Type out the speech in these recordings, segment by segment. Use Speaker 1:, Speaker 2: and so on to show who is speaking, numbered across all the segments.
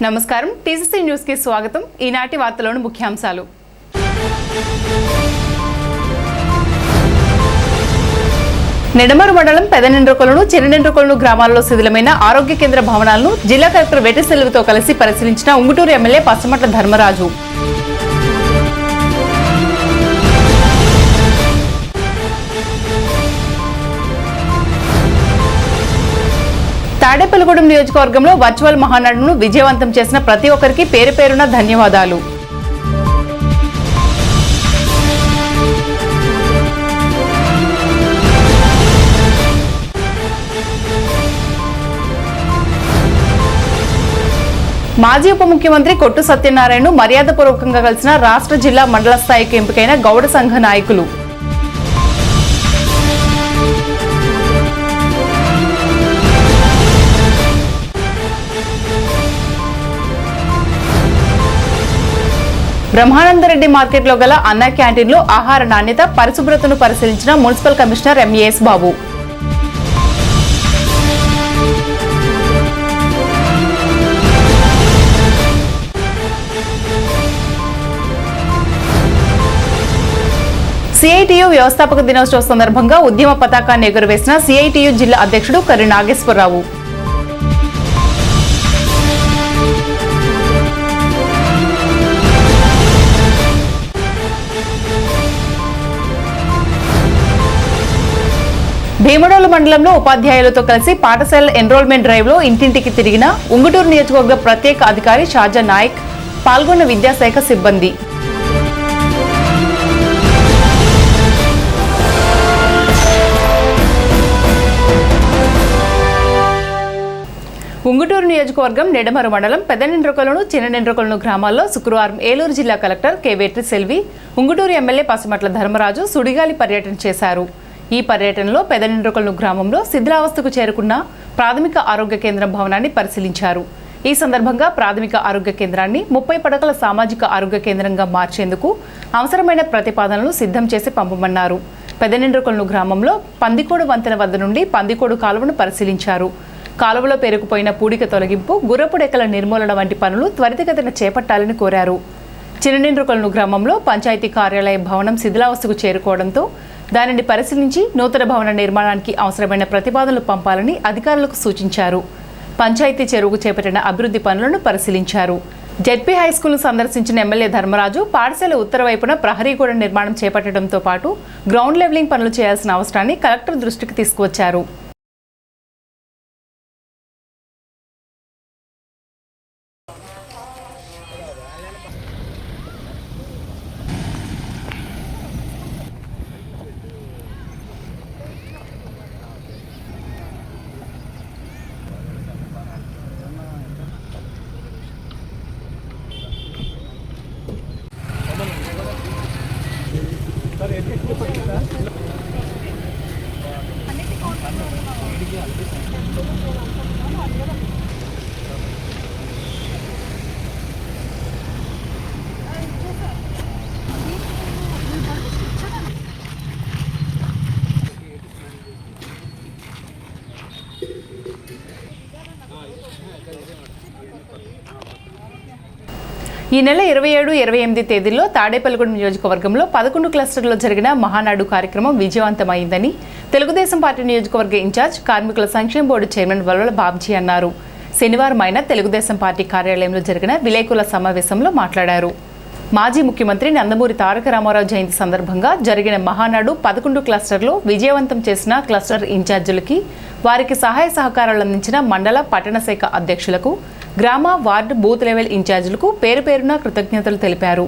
Speaker 1: నమస్కారం TCC news కి స్వాగతం. ఈనాటి వార్తలోని ముఖ్యాంశాలు. నెడమరు మండలం పెదనెండ్రకొలను చిన్ననెండ్రకొలను గ్రామాల్లో శిథిలమైన ఆరోగ్య కేంద్ర భవనాలను జిల్లా కలెక్టర్ వెట్టిసెల్వితో కలిసి పరిశీలించిన ఉంగుటూరు ఎమ్మెల్యే పచ్చమట్ల ధర్మరాజు. తాడేపల్లిగూడెం నియోజకవర్గంలో వర్చువల్ మహానాడును విజయవంతం చేసిన ప్రతి ఒక్కరికి పేరు పేరున ధన్యవాదాలు. మాజీ ఉప ముఖ్యమంత్రి కొట్టు సత్యనారాయణను మర్యాదపూర్వకంగా కలిసిన రాష్ట్ర జిల్లా మండల స్థాయికి ఎంపికైన గౌడ సంఘ నాయకులు. బ్రహ్మానందరెడ్డి మార్కెట్లో గల అన్న క్యాంటీన్లో ఆహార నాణ్యత పరిశుభ్రతను పరిశీలించిన మున్సిపల్ కమిషనర్ ఎంఏఎస్ బాబు. సిఐటియు వ్యవస్థాపక దినోత్సవ సందర్భంగా ఉద్యమ పతాకాన్ని ఎగురవేసిన సిఐటియు జిల్లా అధ్యక్షుడు కర్రి నాగేశ్వరరావు. భీమడోలు మండలంలో ఉపాధ్యాయులతో కలిసి పాఠశాలల ఎన్రోల్మెంట్ డ్రైవ్ లో ఇంటింటికి తిరిగిన ఉంగుటూరు నియోజకవర్గ ప్రత్యేక అధికారి షాజా నాయక్, పాల్గొన్న విద్యాశాఖ సిబ్బంది. ఉంగుటూరు నియోజకవర్గం నెడమరు మండలం పెదనెండ్రకొలను చిన్ననెండ్రకొలను గ్రామాల్లో శుక్రవారం ఏలూరు జిల్లా collector K Vetriselvi, Unguturu MLA Patsamatla Dharmaraju సుడిగాలి పర్యటన చేశారు. ఈ పర్యటనలో పెదనెండ్రకొలను గ్రామంలో శిథిలావస్థకు చేరుకున్న ప్రాథమిక ఆరోగ్య కేంద్రం భవనాన్ని పరిశీలించారు. ఈ సందర్భంగా ప్రాథమిక ఆరోగ్య కేంద్రాన్ని 30 పడకల సామాజిక ఆరోగ్య కేంద్రంగా మార్చేందుకు అవసరమైన ప్రతిపాదనలు సిద్ధం చేసి పంపమన్నారు. పెదనెండ్రకొలను గ్రామంలో పందికోడు వంతెన వద్ద నుండి పందికోడు కాలువను పరిశీలించారు. కాలువలో పేరుకుపోయిన పూడిక తొలగింపు, గుర్రపుడెక్కల నిర్మూలన వంటి పనులు త్వరితగతిన చేపట్టాలని కోరారు. చిన్ననెండ్రకొలను గ్రామంలో పంచాయతీ కార్యాలయ భవనం శిథిలావస్థకు చేరుకోవడంతో దానిని పరిశీలించి నూతన భవన నిర్మాణానికి అవసరమైన ప్రతిపాదనలు పంపాలని అధికారులకు సూచించారు. పంచాయతీ చెరువుకు చేపట్టిన అభివృద్ధి పనులను పరిశీలించారు. జెడ్పీ హైస్కూల్ను సందర్శించిన ఎమ్మెల్యే ధర్మరాజు పాఠశాల ఉత్తర వైపున ప్రహరీ గోడ నిర్మాణం చేపట్టడంతో పాటు గ్రౌండ్ లెవెలింగ్ పనులు చేయాల్సిన అవసరాన్ని కలెక్టర్ దృష్టికి తీసుకువచ్చారు. ఈ నెల 27, 28 తేదీల్లో తాడేపల్లిగూడెం నియోజకవర్గంలో 11 క్లస్టర్లో జరిగిన మహానాడు కార్యక్రమం విజయవంతమైందని తెలుగుదేశం పార్టీ నియోజకవర్గ ఇన్ఛార్జ్ కార్మికుల సంక్షేమ బోర్డు చైర్మన్ వల్వల బాబ్జీ అన్నారు. శనివారం ఆయన తెలుగుదేశం పార్టీ కార్యాలయంలో జరిగిన విలేకరుల సమావేశంలో మాట్లాడారు. మాజీ ముఖ్యమంత్రి నందమూరి తారక రామారావు జయంతి సందర్భంగా జరిగిన మహానాడు 11 క్లస్టర్లో విజయవంతం చేసిన క్లస్టర్ ఇన్ఛార్జీలకి, వారికి సహాయ సహకారాలు అందించిన మండల పట్టణ శాఖ అధ్యక్షులకు, గ్రామ వార్డు బూత్ లెవెల్ ఇన్ఛార్జీలకు పేరు పేరున కృతజ్ఞతలు తెలిపారు.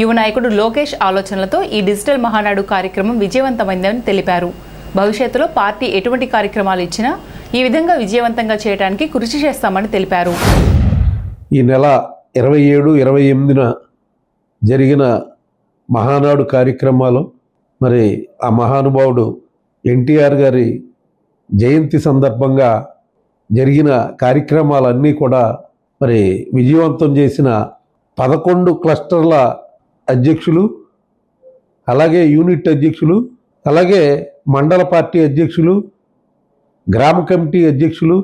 Speaker 1: యువ నాయకుడు లోకేష్ ఆలోచనలతో ఈ డిజిటల్ మహానాడు కార్యక్రమం విజయవంతమైందని తెలిపారు. భవిష్యత్తులో పార్టీ ఎటువంటి కార్యక్రమాలు ఇచ్చినా ఈ విధంగా విజయవంతంగా చేయడానికి కృషి చేస్తామని తెలిపారు.
Speaker 2: ఈ నెల 27, 28న జరిగిన మహానాడు కార్యక్రమాలు మరి ఆ మహానుభావుడు ఎన్టీఆర్ గారి జయంతి సందర్భంగా జరిగిన కార్యక్రమాలన్నీ కూడా మరి విజయవంతం చేసిన 11 క్లస్టర్ల అధ్యక్షులు, అలాగే యూనిట్ అధ్యక్షులు, అలాగే మండల పార్టీ అధ్యక్షులు, గ్రామ కమిటీ అధ్యక్షులు,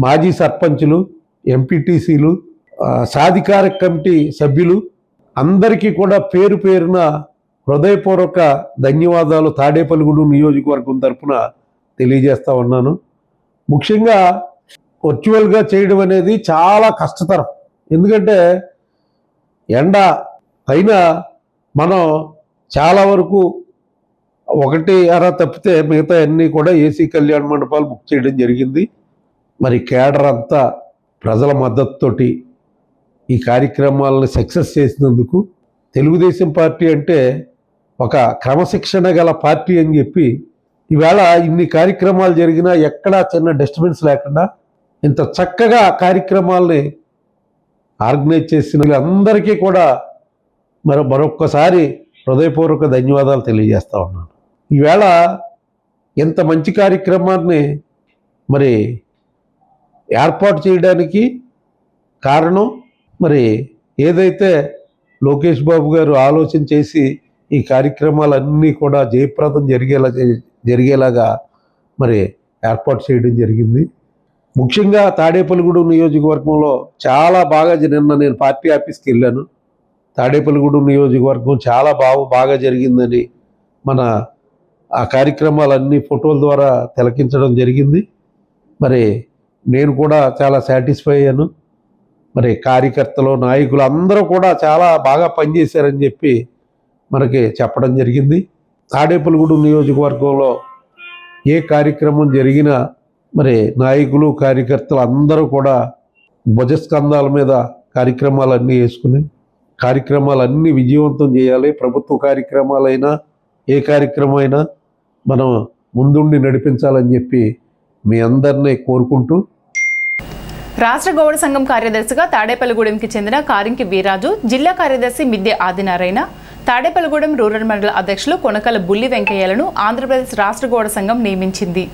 Speaker 2: మాజీ సర్పంచులు, ఎంపీటీసీలు, సాధికార కమిటీ సభ్యులు అందరికీ కూడా పేరు పేరున హృదయపూర్వక ధన్యవాదాలు తాడేపల్లిగూడెం నియోజకవర్గం తరఫున తెలియజేస్తా ఉన్నాను. ముఖ్యంగా వర్చువల్గా చేయడం అనేది చాలా కష్టతరం. ఎందుకంటే ఎండ అయినా మనం చాలా వరకు ఒకటి అరా తప్పితే మిగతా అన్నీ కూడా ఏసీ కళ్యాణ మండపాలు బుక్ చేయడం జరిగింది. మరి కేడర్ అంతా ప్రజల మద్దతుతోటి ఈ కార్యక్రమాలను సక్సెస్ చేసినందుకు తెలుగుదేశం పార్టీ అంటే ఒక క్రమశిక్షణ గల పార్టీ అని చెప్పి ఈవేళ ఇన్ని కార్యక్రమాలు జరిగినా ఎక్కడా చిన్న డిస్టర్బెన్స్ లేకుండా ఇంత చక్కగా కార్యక్రమాల్ని ఆర్గనైజ్ చేసిన అందరికీ కూడా మరొక్కసారి హృదయపూర్వక ధన్యవాదాలు తెలియజేస్తా ఉన్నాను. ఈవేళ ఇంత మంచి కార్యక్రమాన్ని మరి ఏర్పాటు చేయడానికి కారణం మరి ఏదైతే లోకేష్ బాబు గారు ఆలోచన చేసి ఈ కార్యక్రమాలన్నీ కూడా జయప్రదం జరిగేలాగా మరి ఏర్పాటు చేయడం జరిగింది. ముఖ్యంగా తాడేపల్లిగూడెం నియోజకవర్గంలో చాలా బాగా నిన్న నేను పార్టీ ఆఫీస్కి వెళ్ళాను. తాడేపల్లిగూడెం నియోజకవర్గం చాలా బాగా జరిగిందని మన ఆ కార్యక్రమాలన్నీ ఫోటోల ద్వారా తిలకించడం జరిగింది. మరి నేను కూడా చాలా సాటిస్ఫై అయ్యాను. మరి కార్యకర్తలు, నాయకులు అందరూ కూడా చాలా బాగా పనిచేశారని చెప్పి మనకి చెప్పడం జరిగింది. తాడేపల్లిగూడెం నియోజకవర్గంలో ఏ కార్యక్రమం జరిగినా మరి నాయకులు, కార్యకర్తలు అందరూ కూడా భుజస్కంధాల మీద కార్యక్రమాలన్నీ వేసుకుని కార్యక్రమాలన్నీ విజయవంతం చేయాలి. ప్రభుత్వ కార్యక్రమాలైనా ఏ కార్యక్రమం అయినా మనం ముందుండి నడిపించాలని చెప్పి మీ అందరినీ కోరుకుంటూ,
Speaker 1: రాష్ట్ర గౌడ సంఘం కార్యదర్శిగా తాడేపల్లిగూడెంకి చెందిన కారింకి వీరాజు, జిల్లా కార్యదర్శి మిద్దె ఆదినారాయణ, తాడేపల్లిగూడెం రూరల్ మండల అధ్యక్షులు కొనకల బుల్లి వెంకయ్యలను ఆంధ్రప్రదేశ్ రాష్ట్ర గౌడ సంఘం నియమించింది.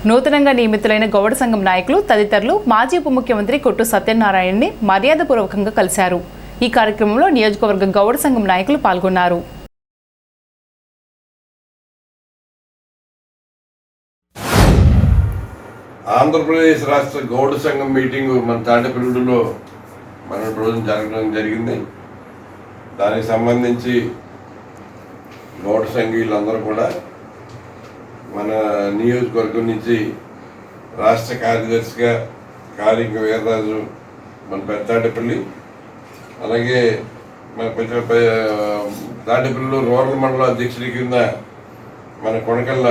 Speaker 1: నూతనంగా నియమితులైన గౌడ సంఘం నాయకులు తదితరులు మాజీ ఉప ముఖ్యమంత్రి కొట్టు సత్యనారాయణని మర్యాదపూర్వకంగా కలిశారు. ఈ కార్యక్రమంలో నియోజకవర్గ గౌడ సంఘం నాయకులు పాల్గొన్నారు.
Speaker 3: ఆంధ్రప్రదేశ్ రాష్ట్ర గౌడ సంఘం మీటింగు మన తాడేపల్లిగూడెంలో మన రోజు జరగడం జరిగింది. దానికి సంబంధించి గౌడ సంఘీయులందరూ కూడా మన నియోజకవర్గం నుంచి రాష్ట్ర కార్యదర్శిగా కారింక వీర్రాజు మన పెద్దాడపల్లి, అలాగే మన తాడేపల్లిలో రూరల్ మండల అధ్యక్షుడి కింద మన కొనకల్ల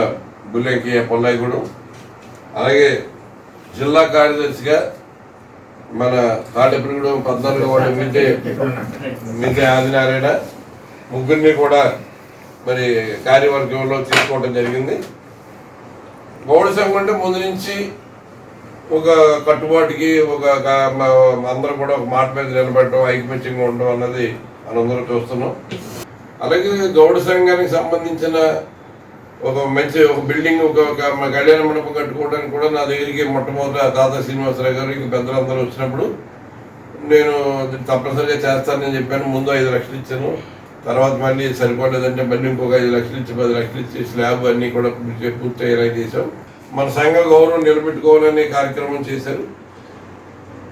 Speaker 3: బుల్లెంకయ్య పొల్లాయిగూడెం, అలాగే జిల్లా కార్యదర్శిగా మన తాడేపల్లిగూడెం 14వ వార్డు మిద్దె ఆదినారాయణ, ముగ్గురిని కూడా మరి కార్యవర్గంలో తీసుకోవడం జరిగింది. గౌడ సంఘం అంటే ముందు నుంచి ఒక కట్టుబాటుకి అందరూ కూడా ఒక మాట మీద నిలబడటం, ఐకమత్యంగా ఉండడం అన్నది మనందరూ చూస్తున్నాం. అలాగే గౌడ సంఘానికి సంబంధించిన ఒక బిల్డింగ్, ఒక కళ్యాణ మండపం కట్టుకోవడానికి కూడా నా దగ్గరికి మొట్టమొదటి దాదా శ్రీనివాసరావు గారు ఇంక పెద్దలందరూ వచ్చినప్పుడు నేను తప్పనిసరిగా చేస్తానని చెప్పాను. ముందు 5 లక్షలు ఇచ్చాను. తర్వాత మళ్ళీ సరిపోలేదంటే మళ్ళీ ఇంకొక 5 లక్షలు ఇచ్చి 10 లక్షలు ఇచ్చి స్లాబ్ అన్నీ కూడా పూర్తి అయ్యేలా చేశాం. మన సంఘ గౌరవం నిలబెట్టుకోవాలనే కార్యక్రమం చేశారు.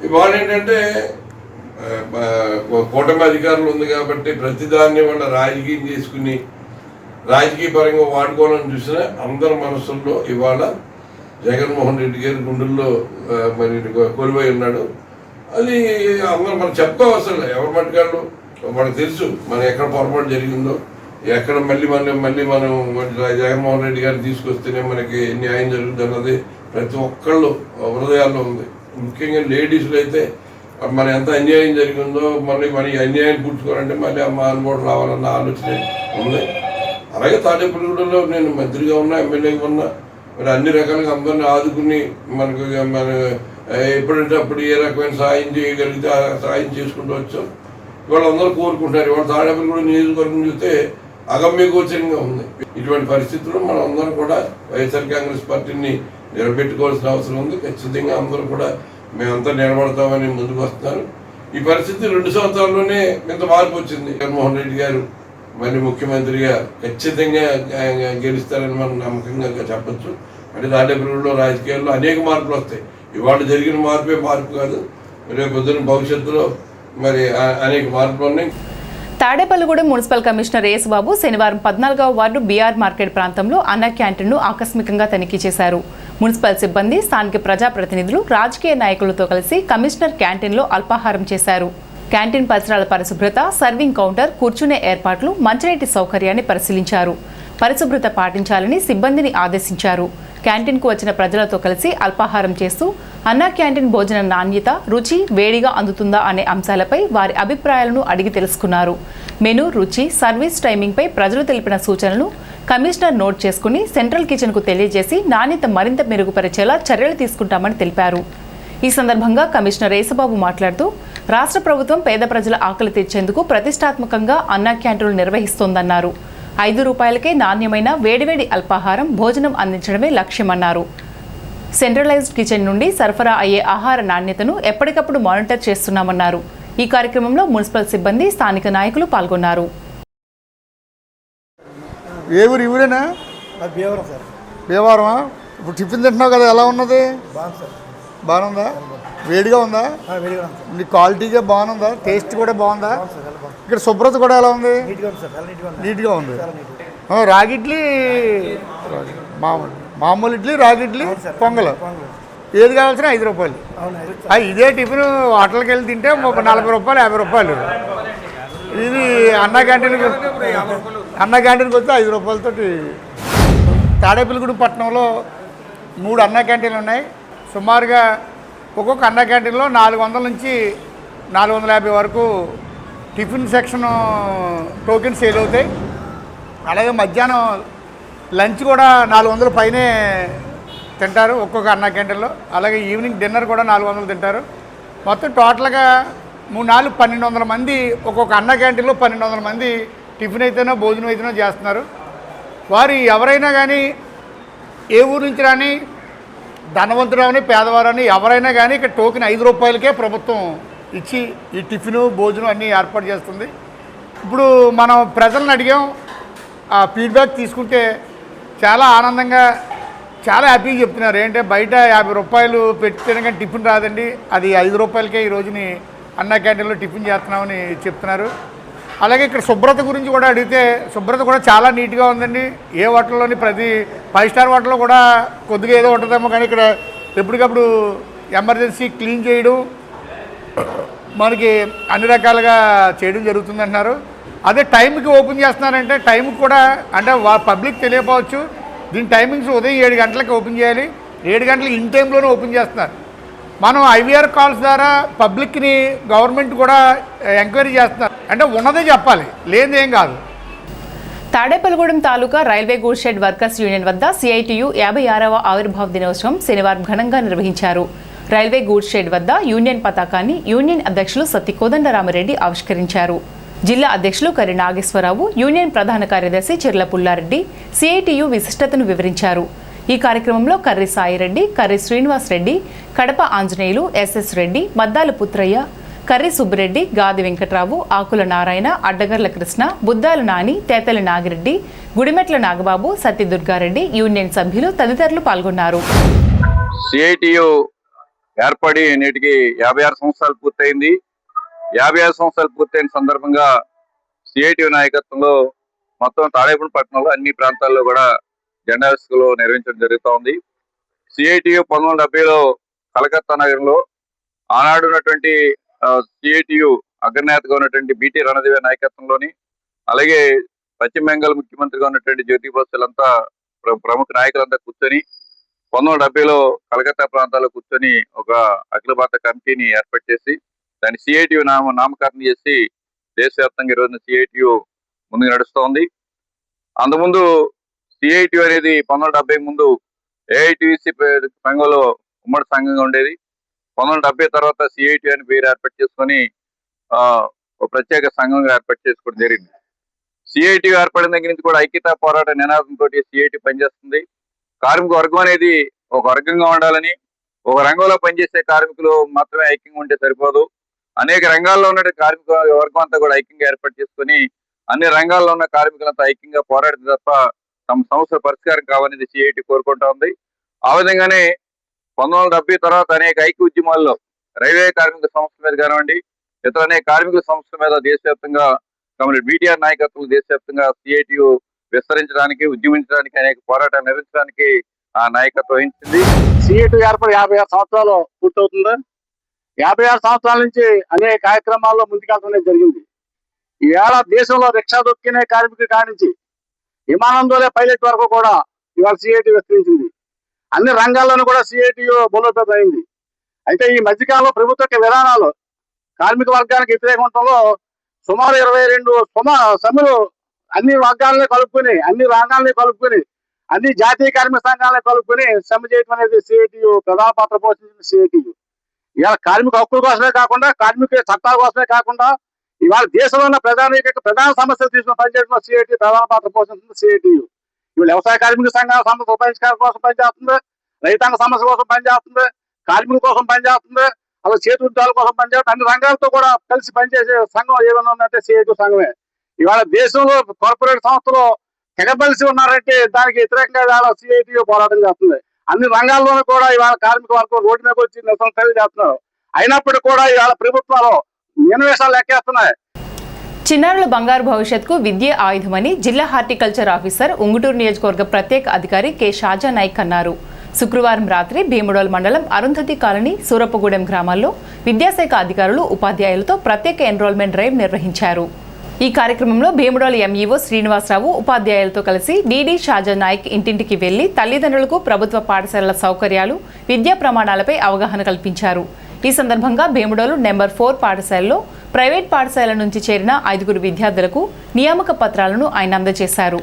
Speaker 3: ఇవాళ ఏంటంటే కూటమి అధికారులు ఉంది కాబట్టి ప్రతిదాన్ని వాళ్ళ రాజకీయం చేసుకుని రాజకీయ పరంగా వాడుకోవాలని చూసిన అందరి మనసుల్లో ఇవాళ జగన్మోహన్ రెడ్డి గారి గుండెల్లో మరి కొలువై ఉన్నాడు. అది అందరూ మనం చెప్పుకోవసరం లేదు. ఎవరి మట్టుకాళ్ళు మనకు తెలుసు మనం ఎక్కడ పొరపాటు జరిగిందో, ఎక్కడ మళ్ళీ మనం జగన్మోహన్ రెడ్డి గారిని తీసుకొస్తేనే మనకి న్యాయం జరుగుతుంది అన్నది ప్రతి ఒక్కళ్ళు హృదయాల్లో ఉంది. ముఖ్యంగా లేడీస్లో అయితే మన ఎంత అన్యాయం జరిగిందో మళ్ళీ మన అన్యాయం పుచ్చుకోవాలంటే మళ్ళీ ఆ మానవుడు రావాలన్న ఆలోచన ఉంది. అలాగే తాడేపల్లిగూడెంలో నేను మంత్రిగా ఉన్నా, ఎమ్మెల్యేగా ఉన్నా, మరి అన్ని రకాలుగా అందరినీ ఆదుకుని మన ఎప్పుడంటే అప్పుడు ఏ రకమైన సాయం చేయగలిగితే ఆ సాయం చేసుకుంటూ వచ్చాం. ఇవాళ అందరూ కోరుకుంటున్నారు. ఇవాళ తాడేపల్లిగూడెం నియోజకవర్గం చూస్తే అగమ్య గోచరంగా ఉంది. ఇటువంటి పరిస్థితుల్లో మనం అందరం కూడా వైఎస్ఆర్ కాంగ్రెస్ పార్టీని నిలబెట్టుకోవాల్సిన అవసరం ఉంది. ఖచ్చితంగా అందరూ కూడా మేమంతా నిలబడతామని ముందుకు వస్తున్నారు. ఈ పరిస్థితి 2 సంవత్సరాల్లోనే ఇంత మార్పు వచ్చింది. జగన్మోహన్ రెడ్డి గారు మళ్ళీ ముఖ్యమంత్రిగా ఖచ్చితంగా గెలుస్తారని మనం నమ్మకంగా చెప్పచ్చు. అంటే తాడేపల్లిగూడెంలో రాజకీయాల్లో అనేక మార్పులు వస్తాయి. ఇవాళ జరిగిన మార్పు కాదు. రేపు పొద్దున భవిష్యత్తులో మరి అనేక మార్పులు ఉన్నాయి.
Speaker 1: తాడేపల్లిగూడెం మున్సిపల్ కమిషనర్ యేసుబాబు శనివారం 14వ వార్డు బీఆర్ మార్కెట్ ప్రాంతంలో అన్న క్యాంటీన్ను ఆకస్మికంగా తనిఖీ చేశారు. మున్సిపల్ సిబ్బంది, స్థానిక ప్రజాప్రతినిధులు, రాజకీయ నాయకులతో కలిసి కమిషనర్ క్యాంటీన్లో అల్పాహారం చేశారు. క్యాంటీన్ పరిసరాల పరిశుభ్రత, సర్వింగ్ కౌంటర్, కూర్చునే ఏర్పాట్లు, మంచినీటి సౌకర్యాన్ని పరిశీలించారు. పరిశుభ్రత పాటించాలని సిబ్బందిని ఆదేశించారు. క్యాంటీన్కు వచ్చిన ప్రజలతో కలిసి అల్పాహారం చేస్తూ అన్నా క్యాంటీన్ భోజన నాణ్యత, రుచి, వేడిగా అందుతుందా అనే అంశాలపై వారి అభిప్రాయాలను అడిగి తెలుసుకున్నారు. మెనూ, రుచి, సర్వీస్ టైమింగ్పై ప్రజలు తెలిపిన సూచనలు కమిషనర్ నోట్ చేసుకుని సెంట్రల్ కిచెన్కు తెలియజేసి నాణ్యత మరింత మెరుగుపరిచేలా చర్యలు తీసుకుంటామని తెలిపారు. ఈ సందర్భంగా కమిషనర్ యేసుబాబు మాట్లాడుతూ రాష్ట్ర ప్రభుత్వం పేద ప్రజల ఆకలి తీర్చేందుకు ప్రతిష్టాత్మకంగా అన్నా క్యాంటీన్లు నిర్వహిస్తోందన్నారు. 5 రూపాయలకే నాణ్యమైన వేడివేడి అల్పాహారం, భోజనం అందించడమే లక్ష్యమన్నారు. సెంట్రలైజ్డ్ కిచెన్ నుండి సరఫరా అయ్యే ఆహార నాణ్యతను ఎప్పటికప్పుడు మానిటర్ చేస్తున్నామన్నారు. ఈ కార్యక్రమంలో మున్సిపల్ సిబ్బంది, స్థానిక నాయకులు పాల్గొన్నారు.
Speaker 4: ఏ ఊరు ఊరేనా?
Speaker 5: భీమవరం సార్.
Speaker 4: భీమవరమా? ఇప్పుడు టిఫిన్ తింటున్నావు కదా, ఎలా ఉన్నది?
Speaker 5: బాగుంది సార్.
Speaker 4: బాగుందా? వేడిగా ఉందా?
Speaker 5: వేడిగా ఉంది సార్.
Speaker 4: నీ క్వాలిటీగా బాగుందా? టేస్ట్ కూడా బాగుందా? ఇక్కడ శుభ్రత కూడా ఎలా ఉంది?
Speaker 5: నీట్గా ఉంది సార్. చాలా నీట్గా ఉంది.
Speaker 4: నీట్గా ఉంది.
Speaker 5: చాలా నీట్గా.
Speaker 4: రాగి ఇడ్లీ, మామూలు ఇడ్లీ, రాగి ఇడ్లీ, పొంగల్, ఏది కావాల్సిన 5 రూపాయలు.
Speaker 5: అవును.
Speaker 4: ఇదే టిఫిన్ హోటల్కి వెళ్ళి తింటే 40 రూపాయలు, 50 రూపాయలు. ఇది అన్నా క్యాంటీన్కి వస్తే 5 రూపాయలతో. తాడేపల్లిగూడెం పట్టణంలో 3 అన్నా క్యాంటీన్లు ఉన్నాయి. సుమారుగా ఒక్కొక్క అన్నా క్యాంటీన్లో 400 నుంచి 450 వరకు టిఫిన్ సెక్షన్ టోకెన్స్ సేల్ అవుతాయి. అలాగే మధ్యాహ్నం లంచ్ కూడా 400 పైనే తింటారు ఒక్కొక్క అన్నా క్యాంటీన్లో. అలాగే ఈవినింగ్ డిన్నర్ కూడా 400 తింటారు. మొత్తం టోటల్గా 3-4 1200 మంది ఒక్కొక్క అన్నా క్యాంటీన్లో 1200 మంది టిఫిన్ అయితేనో భోజనం అయితేనో చేస్తున్నారు. వారు ఎవరైనా కానీ, ఏ ఊరు నుంచి రాని, ధనవంతురాని, పేదవారని ఎవరైనా కానీ ఇక్కడ టోకెన్ 5 రూపాయలకే ప్రభుత్వం ఇచ్చి ఈ టిఫిను, భోజనం అన్నీ ఏర్పాటు చేస్తుంది. ఇప్పుడు మనం ప్రజలను అడిగాం, ఆ ఫీడ్బ్యాక్ తీసుకుంటే చాలా ఆనందంగా, చాలా హ్యాపీగా చెప్తున్నారు. ఏంటంటే బయట 50 రూపాయలు పెట్టిన కానీ టిఫిన్ రాదండి, అది 5 రూపాయలకే ఈ రోజుని అన్నా క్యాంటీన్లో టిఫిన్ చేస్తున్నామని చెప్తున్నారు. అలాగే ఇక్కడ శుభ్రత గురించి కూడా అడిగితే శుభ్రత కూడా చాలా నీట్గా ఉందండి. ఏ హోటల్లోని ప్రతి 5 స్టార్ హోటల్లో కూడా కొద్దిగా ఏదో ఉంటుందేమో, కానీ ఇక్కడ ఎప్పటికప్పుడు ఎమర్జెన్సీ క్లీన్ చేయడం, మనకి అన్ని రకాలుగా చేయడం జరుగుతుందంటున్నారు. అదే టైంకి ఓపెన్ చేస్తున్నారంటే టైంకి కూడా, అంటే పబ్లిక్ తెలియకపోవచ్చు, దీని టైమింగ్స్ ఉదయం 7 గంటలకి ఓపెన్ చేయాలి. 7 గంటలకి ఇన్ టైంలోనే ఓపెన్ చేస్తున్నారు. మనం ఐవీఆర్ కాల్స్ ద్వారా పబ్లిక్ని గవర్నమెంట్ కూడా ఎంక్వైరీ చేస్తున్నారు. అంటే ఉన్నదే చెప్పాలి, లేనిదేం కాదు.
Speaker 1: Tadepalligudem taluka railway goods shed workers union వద్ద సిఐటియు 56వ ఆవిర్భావ దినోత్సవం శనివారం ఘనంగా నిర్వహించారు. రైల్వే గూడ్స్ షెడ్ వద్ద యూనియన్ పతాకాన్ని యూనియన్ అధ్యక్షులు సత్తి కోదండరామిరెడ్డి ఆవిష్కరించారు. జిల్లా అధ్యక్షులు కరి నాగేశ్వరరావు, యూనియన్ ప్రధాన కార్యదర్శి చిర్ల పుల్లారెడ్డి సిఐటియు విశిష్టతను వివరించారు. ఈ కార్యక్రమంలో కర్రి సాయిరెడ్డి, కర్రి శ్రీనివాస్ రెడ్డి, కడప ఆంజనేయులు, ఎస్ఎస్ రెడ్డి, మద్దాల పుత్రయ్య, కర్రి సుబ్బిరెడ్డి, గాది వెంకట్రావు, ఆకుల నారాయణ, అడ్డగర్ల కృష్ణ, బుద్దాల నాని, తేతలి నాగిరెడ్డి, గుడిమెట్ల నాగబాబు, సత్తి దుర్గారెడ్డి, యూనియన్ సభ్యులు తదితరులు పాల్గొన్నారు.
Speaker 6: సిఐటియు ఏర్పడి నేటికి 56 సంవత్సరాలు పూర్తయింది. 56 సంవత్సరాలు పూర్తయిన సందర్భంగా సిఐటియు నాయకత్వంలో మొత్తం తాడేపల్లి పట్టణంలో అన్ని ప్రాంతాల్లో కూడా జెండా వేడుకలు నిర్వహించడం జరుగుతూ ఉంది. సిఐటియు 1970లో కలకత్తా నగరంలో ఆనాడు ఉన్నటువంటి సిఐటియు అగ్రనేతగా ఉన్నటువంటి బిటి రణదేవి నాయకత్వంలోని, అలాగే పశ్చిమ బెంగాల్ ముఖ్యమంత్రిగా ఉన్నటువంటి జ్యోతి బసులంతా ప్రముఖ నాయకులంతా కూర్చొని 1970లో కలకత్తా ప్రాంతాల్లో కూర్చొని ఒక అఖిల భారత కమిటీని ఏర్పాటు చేసి దాన్ని సిఐటియు నామకరణం చేసి దేశవ్యాప్తంగా ఈ రోజున సిఐటియు ముందుకు నడుస్తోంది. అంతకుముందు సిఐటియు అనేది 1970 ముందు ఏఐటిసి సంఘంలో ఉమ్మడి సంఘంగా ఉండేది. 1970 తర్వాత సిఐటియు అని పేరు ఏర్పాటు చేసుకొని ఒక ప్రత్యేక సంఘంగా ఏర్పాటు చేసుకోవడం జరిగింది. సిఐటియు ఏర్పడిన దగ్గర నుంచి కూడా ఐక్యతా పోరాట నినాదంతో సిఐటియు పనిచేస్తుంది. కార్మిక వర్గం అనేది ఒక వర్గంగా ఉండాలని, ఒక రంగంలో పనిచేసే కార్మికులు మాత్రమే ఐక్యంగా ఉంటే సరిపోదు, అనేక రంగాల్లో ఉన్న కార్మిక వర్గం అంతా కూడా ఐక్యంగా ఏర్పాటు చేసుకుని అన్ని రంగాల్లో ఉన్న కార్మికులంతా ఐక్యంగా పోరాడితే తప్ప తమ సమస్యల పరిష్కారం కావాలనేది సిఐటి కోరుకుంటా ఉంది. ఆ విధంగానే 1970 తర్వాత అనేక ఐక్య ఉద్యమాల్లో రైల్వే కార్మిక సంస్థల మీద కానివ్వండి, ఇతర అనేక కార్మిక సంస్థల మీద దేశవ్యాప్తంగా కమ్యూనిటీ బీటీఆర్ నాయకత్వం దేశవ్యాప్తంగా సిఐటియు విస్తరించడానికి, ఉద్యమించడానికి, అనేక పోరాటాలు నిర్వహించడానికి ఆ నాయకత్వం వహించింది.
Speaker 7: సిఐటి ఏర్పడి 56 సంవత్సరాలు పూర్తవుతుంది. 56 సంవత్సరాల నుంచి అనేక కార్యక్రమాల్లో ముందుకెళ్ళడం జరిగింది. ఈవేళ దేశంలో రిక్షా దొక్కినే కార్మికుల కానించి విమానం దోలే పైలట్ వరకు కూడా ఇవాళ సిఐటి విస్తరించింది. అన్ని రంగాల్లోనూ కూడా సిఐటియు బలోపేతం అయింది. అయితే ఈ మధ్యకాలంలో ప్రభుత్వ విధానాలు కార్మిక వర్గానికి వ్యతిరేకం ఉండటంలో సుమారు 22 సమ్మెలు అన్ని వర్గాలని కలుపుకొని, అన్ని రంగాలని కలుపుకొని, అన్ని జాతీయ కార్మిక సంఘాలను కలుపుకొని సమ్మె చేయడం అనేది సిఐటియు ప్రధాన పాత్ర పోషించింది. సిఐటియు ఇవాళ కార్మిక హక్కుల కోసమే కాకుండా, కార్మిక చట్టాల కోసమే కాకుండా ఇవాళ దేశంలో ఉన్న ప్రధాన సమస్యలు తీసుకుని పనిచేయడంలో సిఐటి ప్రధాన పాత్ర పోషించింది. సిఐటియు ఇవాళ వ్యవసాయ కార్మిక సంఘాల సమస్యలు పరిష్కారం కోసం పనిచేస్తుంది, రైతాంగ సమస్య కోసం పనిచేస్తుంది, కార్మికుల కోసం పనిచేస్తుంది, అలా చేతి ఉద్యోగాల కోసం పనిచేస్తుంది. అన్ని రంగాలతో కూడా కలిసి పనిచేసే సంఘం ఏదైనా ఉందంటే సిఐటి సంఘమే. ఇవాళ దేశంలో కార్పొరేట్ సంస్థలు తెగబలిసి ఉన్నారంటే దానికి వ్యతిరేకంగా ఇవాళ సిఐటియు పోరాటం చేస్తుంది. అన్ని రంగాల్లోనూ కూడా ఇవాళ కార్మిక వర్గం రోడ్డు మీద వచ్చి నిరసన తెలియజేస్తున్నారు. అయినప్పటికీ కూడా ఇవాళ ప్రభుత్వాలు నియమవేశాలు లెక్కేస్తున్నాయి.
Speaker 1: చిన్నారుల బంగారు భవిష్యత్తుకు విద్యే ఆయుధమని జిల్లా హార్టికల్చర్ ఆఫీసర్ ఉంగుటూరు నియోజకవర్గ ప్రత్యేక అధికారి కె షాజా నాయక్ అన్నారు. శుక్రవారం రాత్రి భీముడోల్ మండలం అరుంధతి కాలనీ, సూరప్పగూడెం గ్రామాల్లో విద్యాశాఖ అధికారులు, ఉపాధ్యాయులతో ప్రత్యేక ఎన్రోల్మెంట్ డ్రైవ్ నిర్వహించారు. ఈ కార్యక్రమంలో భీముడోల్ ఎంఈఓ శ్రీనివాసరావు ఉపాధ్యాయులతో కలిసి డీడీ షాజా నాయక్ ఇంటింటికి వెళ్లి తల్లిదండ్రులకు ప్రభుత్వ పాఠశాలల సౌకర్యాలు, విద్యా ప్రమాణాలపై అవగాహన కల్పించారు. ఈ సందర్భంగా భీముడోలు నెంబర్ 4 పాఠశాలలో ప్రైవేట్ పాఠశాల నుంచి చేరిన 5 విద్యార్థులకు నియామక పత్రాలను ఆయన అందజేశారు.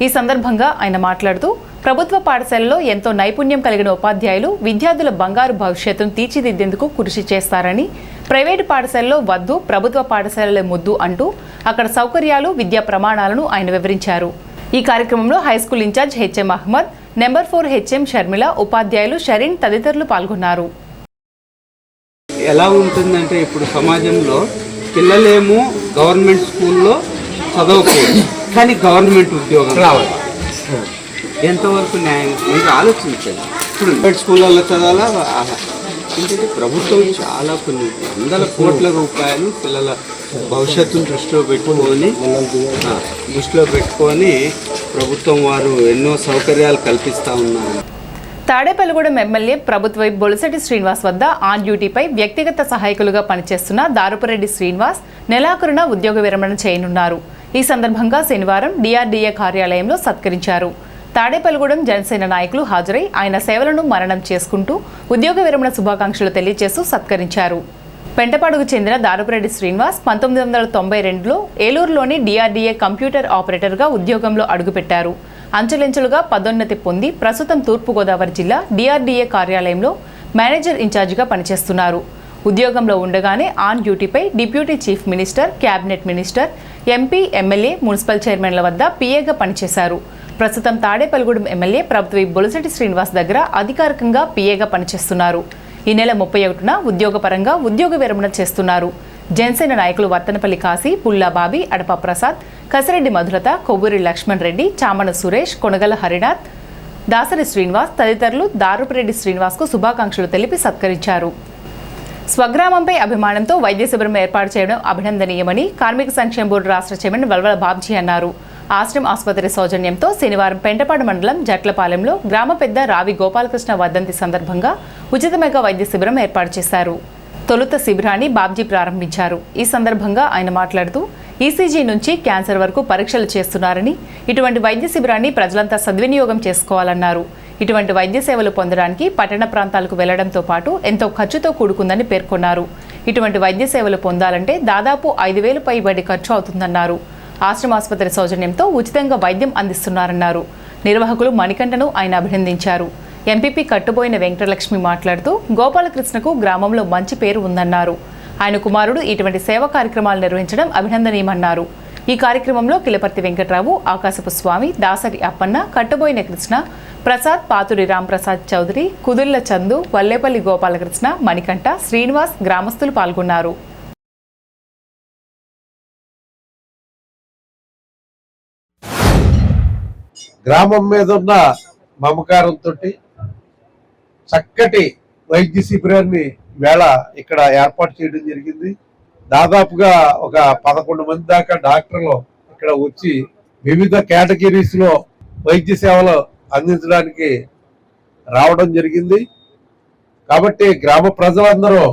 Speaker 1: ఈ సందర్భంగా ఆయన మాట్లాడుతూ ప్రభుత్వ పాఠశాలలో ఎంతో నైపుణ్యం కలిగిన ఉపాధ్యాయులు విద్యార్థుల బంగారు భవిష్యత్తును తీర్చిదిద్దేందుకు కృషి చేస్తారని, ప్రైవేటు పాఠశాలలో వద్దు, ప్రభుత్వ పాఠశాలలే ముద్దు అంటూ అక్కడ సౌకర్యాలు, విద్యా ప్రమాణాలను ఆయన వివరించారు. ఈ కార్యక్రమంలో high school in charge HM Ahmed, number 4 HM Sharmila, ఉపాధ్యాయులు షరీన్ తదితరులు పాల్గొన్నారు.
Speaker 8: ఎలా ఉంటుందంటే ఇప్పుడు సమాజంలో పిల్లలేమో గవర్నమెంట్ స్కూల్లో చదవకూడదు, కానీ గవర్నమెంట్ ఉద్యోగం రావాలి. ఎంతవరకు న్యాయం మీరు ఆలోచించండి. ఇప్పుడు ప్రైవేట్ స్కూళ్ళల్లో చదవాలా? ఏంటంటే ప్రభుత్వం చాలా కొన్ని వందల కోట్ల రూపాయలు పిల్లల భవిష్యత్తును దృష్టిలో పెట్టుకొని ప్రభుత్వం వారు ఎన్నో సౌకర్యాలు కల్పిస్తూ ఉన్నారు.
Speaker 1: తాడేపల్లిగూడెం ఎమ్మెల్యే ప్రభుత్వ బొలిశెట్టి శ్రీనివాస్ వద్ద ఆన్ డ్యూటీపై వ్యక్తిగత సహాయకులుగా పనిచేస్తున్న దారుపురెడ్డి శ్రీనివాస్ నెలాఖరున ఉద్యోగ విరమణ చేయనున్నారు. ఈ సందర్భంగా శనివారం డిఆర్డీఏ కార్యాలయంలో సత్కరించారు. తాడేపల్లిగూడెం జనసేన నాయకులు హాజరై ఆయన సేవలను మరణం చేసుకుంటూ ఉద్యోగ విరమణ శుభాకాంక్షలు తెలియజేస్తూ సత్కరించారు. పెంటపాడుకు చెందిన దారుపురెడ్డి శ్రీనివాస్ 1992లో ఏలూరులోని డిఆర్డీఏ కంప్యూటర్ ఆపరేటర్గా ఉద్యోగంలో అడుగుపెట్టారు. అంచెలంచెలుగా పదోన్నతి పొంది ప్రస్తుతం తూర్పుగోదావరి జిల్లా డిఆర్డీఏ కార్యాలయంలో మేనేజర్ ఇన్ఛార్జిగా పనిచేస్తున్నారు. ఉద్యోగంలో ఉండగానే ఆన్ డ్యూటీపై deputy chief minister, cabinet minister, MP, MLA, municipal చైర్మన్ల వద్ద పీఏగా పనిచేశారు. ప్రస్తుతం తాడేపల్లిగూడెం ఎమ్మెల్యే ప్రభుత్వ బొలిశెట్టి శ్రీనివాస్ దగ్గర అధికారికంగా పీఏగా పనిచేస్తున్నారు. ఈ నెల 31న ఉద్యోగపరంగా ఉద్యోగ విరమణ చేస్తున్నారు. జనసేన నాయకులు వర్తనపల్లి కాశీ, పుల్లా బాబీ, అడప ప్రసాద్, కసిరెడ్డి మధులత, కొవ్వూరి లక్ష్మణ్ రెడ్డి, చామన సురేష్, కొనగల హరినాథ్, దాసరి శ్రీనివాస్ తదితరులు దారుపురెడ్డి శ్రీనివాస్కు శుభాకాంక్షలు తెలిపి సత్కరించారు. స్వగ్రామంపై అభిమానంతో వైద్య శిబిరం ఏర్పాటు చేయడం అభినందనీయమని కార్మిక సంక్షేమ బోర్డు రాష్ట్ర చైర్మన్ వల్వల బాబ్జీ అన్నారు. ఆశ్రమ్ ఆసుపత్రి సౌజన్యంతో శనివారం పెంటపాడు మండలం జట్లపాలెంలో గ్రామ పెద్ద రావి గోపాలకృష్ణ వర్ధంతి సందర్భంగా ఉచిత మెగా వైద్య శిబిరం ఏర్పాటు చేశారు. తొలుత శిబిరాన్ని బాబ్జీ ప్రారంభించారు. ఈ సందర్భంగా ఆయన మాట్లాడుతూ ఈసీజీ నుంచి క్యాన్సర్ వరకు పరీక్షలు చేస్తున్నారని, ఇటువంటి వైద్య శిబిరాన్ని ప్రజలంతా సద్వినియోగం చేసుకోవాలన్నారు. ఇటువంటి వైద్య సేవలు పొందడానికి పట్టణ ప్రాంతాలకు వెళ్లడంతో పాటు ఎంతో ఖర్చుతో కూడుకుందని పేర్కొన్నారు. ఇటువంటి వైద్య సేవలు పొందాలంటే దాదాపు 5,000 పైబడి ఖర్చు అవుతుందన్నారు. ఆశ్రమ ఆసుపత్రి సౌజన్యంతో ఉచితంగా వైద్యం అందిస్తున్నారన్నారు. నిర్వాహకులు మణికంఠను ఆయన అభినందించారు. ఎంపీపీ కట్టుబోయిన వెంకటలక్ష్మి మాట్లాడుతూ గోపాలకృష్ణకు గ్రామంలో మంచి పేరు ఉందన్నారు. ఆయన కుమారుడు ఇటువంటి సేవా కార్యక్రమాలు నిర్వహించడం అభినందనీయమన్నారు. ఈ కార్యక్రమంలో కిలపర్తి వెంకట్రావు, ఆకాశపు స్వామి, దాసరి అప్పన్న, కట్టుబోయిన కృష్ణ ప్రసాద్, పాతురి రాంప్రసాద్ చౌదరి, కుదుళ్ల చందు, వల్లేపల్లి గోపాలకృష్ణ, మణికంఠ, శ్రీనివాస్ గ్రామస్తులు పాల్గొన్నారు.
Speaker 2: గ్రామం మీద ఉన్న మమకారంతో చక్కటి వైద్య శిబిరాన్ని వేళ ఇక్కడ ఏర్పాటు చేయడం జరిగింది. దాదాపుగా ఒక 11 మంది దాకా డాక్టర్లు ఇక్కడ వచ్చి వివిధ కేటగిరీస్ లో వైద్య సేవలు అందించడానికి రావడం జరిగింది. కాబట్టి గ్రామ ప్రజలందరూ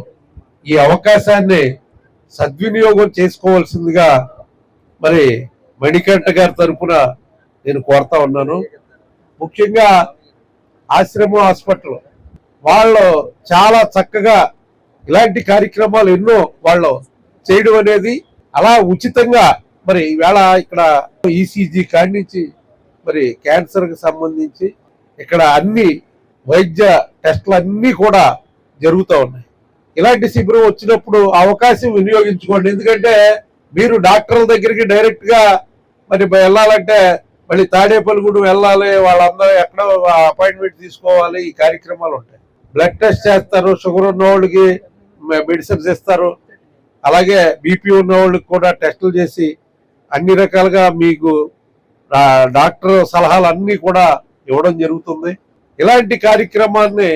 Speaker 2: ఈ అవకాశాన్ని సద్వినియోగం చేసుకోవాల్సిందిగా మరి మణికంఠ గారి తరఫున నేను కోరుతా ఉన్నాను. ముఖ్యంగా ఆశ్రమం హాస్పిటల్ వాళ్ళు చాలా చక్కగా ఇలాంటి కార్యక్రమాలు ఎన్నో వాళ్ళు చేయడం అనేది, అలా ఉచితంగా మరి ఈవేళ ఇక్కడ ఈసీజీ కాడి నుంచి మరి క్యాన్సర్ కి సంబంధించి ఇక్కడ అన్ని వైద్య టెస్టులు అన్నీ కూడా జరుగుతూ ఉన్నాయి. ఇలాంటి శిబిరం వచ్చినప్పుడు అవకాశం వినియోగించుకోండి. ఎందుకంటే మీరు డాక్టర్ల దగ్గరికి డైరెక్ట్ గా మరి వెళ్ళాలంటే మళ్ళీ తాడేపల్లిగూడెం వెళ్ళాలి, వాళ్ళందరూ ఎక్కడో అపాయింట్మెంట్ తీసుకోవాలి. ఈ కార్యక్రమాలు ఉంటాయి. బ్లడ్ టెస్ట్ చేస్తారు, షుగర్ ఉన్న వాళ్ళకి మెడిసిన్స్ ఇస్తారు, అలాగే బీపీ ఉన్న వాళ్ళకి కూడా టెస్టులు చేసి అన్ని రకాలుగా మీకు డాక్టర్ సలహాలు అన్నీ కూడా ఇవ్వడం జరుగుతుంది. ఇలాంటి కార్యక్రమాన్ని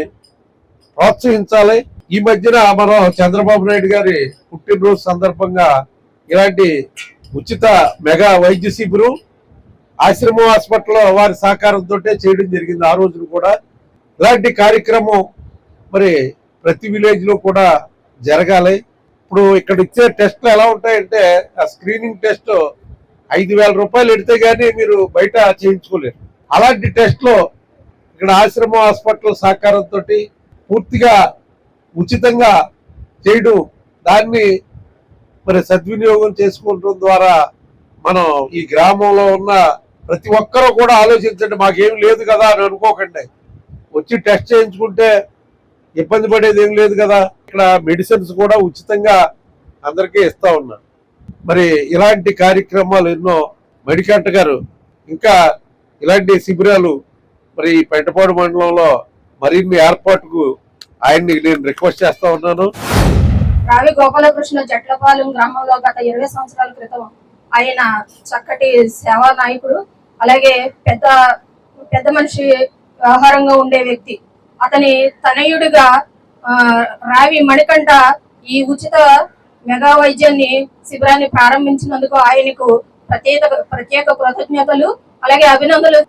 Speaker 2: ప్రోత్సహించాలి. ఈ మధ్యన మనం చంద్రబాబు నాయుడు గారి పుట్టినరోజు సందర్భంగా ఇలాంటి ఉచిత మెగా వైద్య శిబిరం ఆశ్రమం హాస్పిటల్లో వారి సహకారంతో చేయడం జరిగింది. ఆ రోజున కూడా ఇలాంటి కార్యక్రమం మరి ప్రతి విలేజ్ లో కూడా జరగాలి. ఇప్పుడు ఇక్కడ ఇచ్చే టెస్ట్లు ఎలా ఉంటాయంటే ఆ స్క్రీనింగ్ టెస్ట్ 5,000 రూపాయలు ఎడితే గానీ మీరు బయట చేయించుకోలేరు. అలాంటి టెస్ట్లో ఇక్కడ ఆశ్రమం హాస్పిటల్ సహకారంతో పూర్తిగా ఉచితంగా చేయడం, దాన్ని మరి సద్వినియోగం చేసుకోవడం ద్వారా మనం ఈ గ్రామంలో ఉన్న ప్రతి ఒక్కరూ కూడా ఆలోచించండి. మాకేం లేదు కదా అని అనుకోకండి. వచ్చి టెస్ట్ చేయించుకుంటే ఇబ్బంది పడేది ఏం లేదు కదా. ఇక్కడ మెడిసిన్స్ కూడా ఉచితంగా అందరికీ ఇస్తా ఉన్నారు. మరి ఇలాంటి కార్యక్రమాలు ఎన్నో మణికంఠ గారు ఇంకా ఇలాంటి శిబిరాలు మరి పెంటపాడు మండలంలో మరిన్ని ఏర్పాటుకు ఆయన్ని నేను రిక్వెస్ట్ చేస్తా ఉన్నాను.
Speaker 9: రావి గోపాలకృష్ణ జట్లపాలెం గ్రామంలో గత 20 సంవత్సరాల క్రితం ఆయన చక్కటి సేవా నాయకుడు, అలాగే పెద్ద మనిషి వ్యవహారంగా ఉండే వ్యక్తి. అతని తనయుడిగా రావి మణికంఠ ఈ ఉచిత మెగా వైద్యాన్ని శిబిరాన్ని ప్రారంభించినందుకు ఆయనకు ప్రత్యేక కృతజ్ఞతలు, అలాగే అభినందనలు.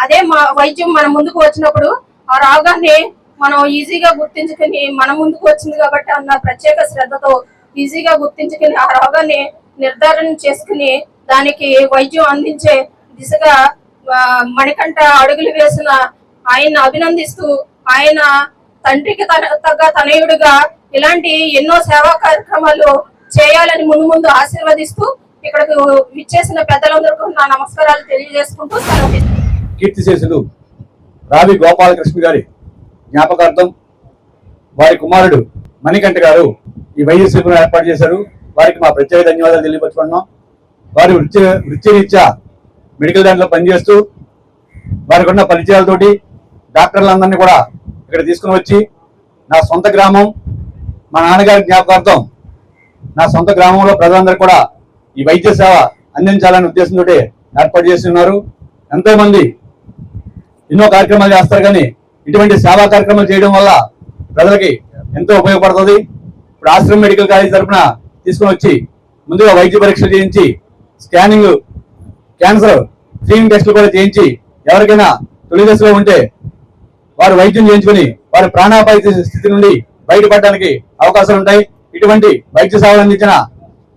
Speaker 9: అదే వైద్యం మన ముందుకు వచ్చినప్పుడు ఆ రోగాన్ని మనం ఈజీగా గుర్తించుకుని మన ముందుకు వచ్చింది కాబట్టి అన్న ప్రత్యేక శ్రద్ధతో ఈజీగా గుర్తించుకుని ఆ రోగాన్ని నిర్ధారణ చేసుకుని దానికి వైద్యం అందించే దిశగా మణికంఠ అడుగులు వేసిన ఆయన అభినందిస్తూ, ఆయన తండ్రికి తగ్గ తనయుడిగా ఇలాంటి ఎన్నో సేవా కార్యక్రమాలు చేయాలని ముందు ఆశీర్వదిస్తూ ఇక్కడకు విచ్చేసిన పెద్దలందరికీ నా నమస్కారాలు తెలియజేసుకుంటూ సెలవు.
Speaker 10: కీర్తిశేషులు రావి గోపాలకృష్ణ గారి జ్ఞాపకార్థం వారి కుమారుడు మణికంఠ గారు ఈ వైద్య శిబిరం ఏర్పాటు చేశారు. వారికి మా ప్రత్యేక ధన్యవాదాలు తెలియపరుచుకున్నాం. వారి వృత్తిరీత్యా మెడికల్ దాంట్లో పనిచేస్తూ వారికి ఉన్న పరిచయాలతోటి డాక్టర్లందరినీ కూడా ఇక్కడ తీసుకుని వచ్చి నా సొంత గ్రామం, మా నాన్నగారి జ్ఞాపకార్థం నా సొంత గ్రామంలో ప్రజలందరూ కూడా ఈ వైద్య సేవ అందించాలనే ఉద్దేశంతో ఏర్పాటు చేస్తున్నారు. ఎంతో మంది ఎన్నో కార్యక్రమాలు చేస్తారు, కానీ ఇటువంటి సేవా కార్యక్రమాలు చేయడం వల్ల ప్రజలకి ఎంతో ఉపయోగపడుతుంది. ఇప్పుడు ఆశ్రమం మెడికల్ కాలేజ్ తరఫున తీసుకుని వచ్చి ముందుగా వైద్య పరీక్షలు చేయించి స్కానింగ్, క్యాన్సర్ స్క్రీనింగ్ టెస్టులు కూడా చేయించి ఎవరికైనా తొలి దశలో ఉంటే వారు వైద్యం చేయించుకుని వారి ప్రాణాపాయ స్థితి నుండి బయటపడడానికి అవకాశాలు ఉంటాయి. ఇటువంటి వైద్య సేవలు అందించిన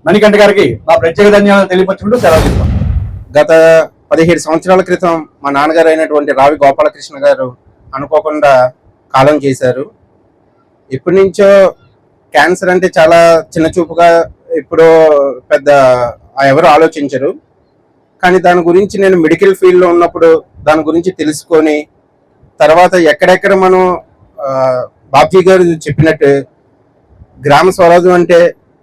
Speaker 10: మణికంఠ గారికి మా ప్రత్యేక ధన్యవాదాలు తెలియపరుచుకుంటూ సెలవు తీసుకుంటాం.
Speaker 11: గత 17 సంవత్సరాల క్రితం మా నాన్నగారు అయినటువంటి రావి గోపాలకృష్ణ గారు అనుకోకుండా కాలం చేశారు. ఇప్పటి నుంచో క్యాన్సర్ అంటే చాలా చిన్న చూపుగా ఇప్పుడు పెద్ద ఎవరు ఆలోచించరు. కానీ దాని గురించి నేను మెడికల్ ఫీల్డ్లో ఉన్నప్పుడు దాని గురించి తెలుసుకొని తర్వాత ఎక్కడెక్కడ మనం బాబ్జీ గారు చెప్పినట్టు గ్రామ స్వరాజ్యం అంటే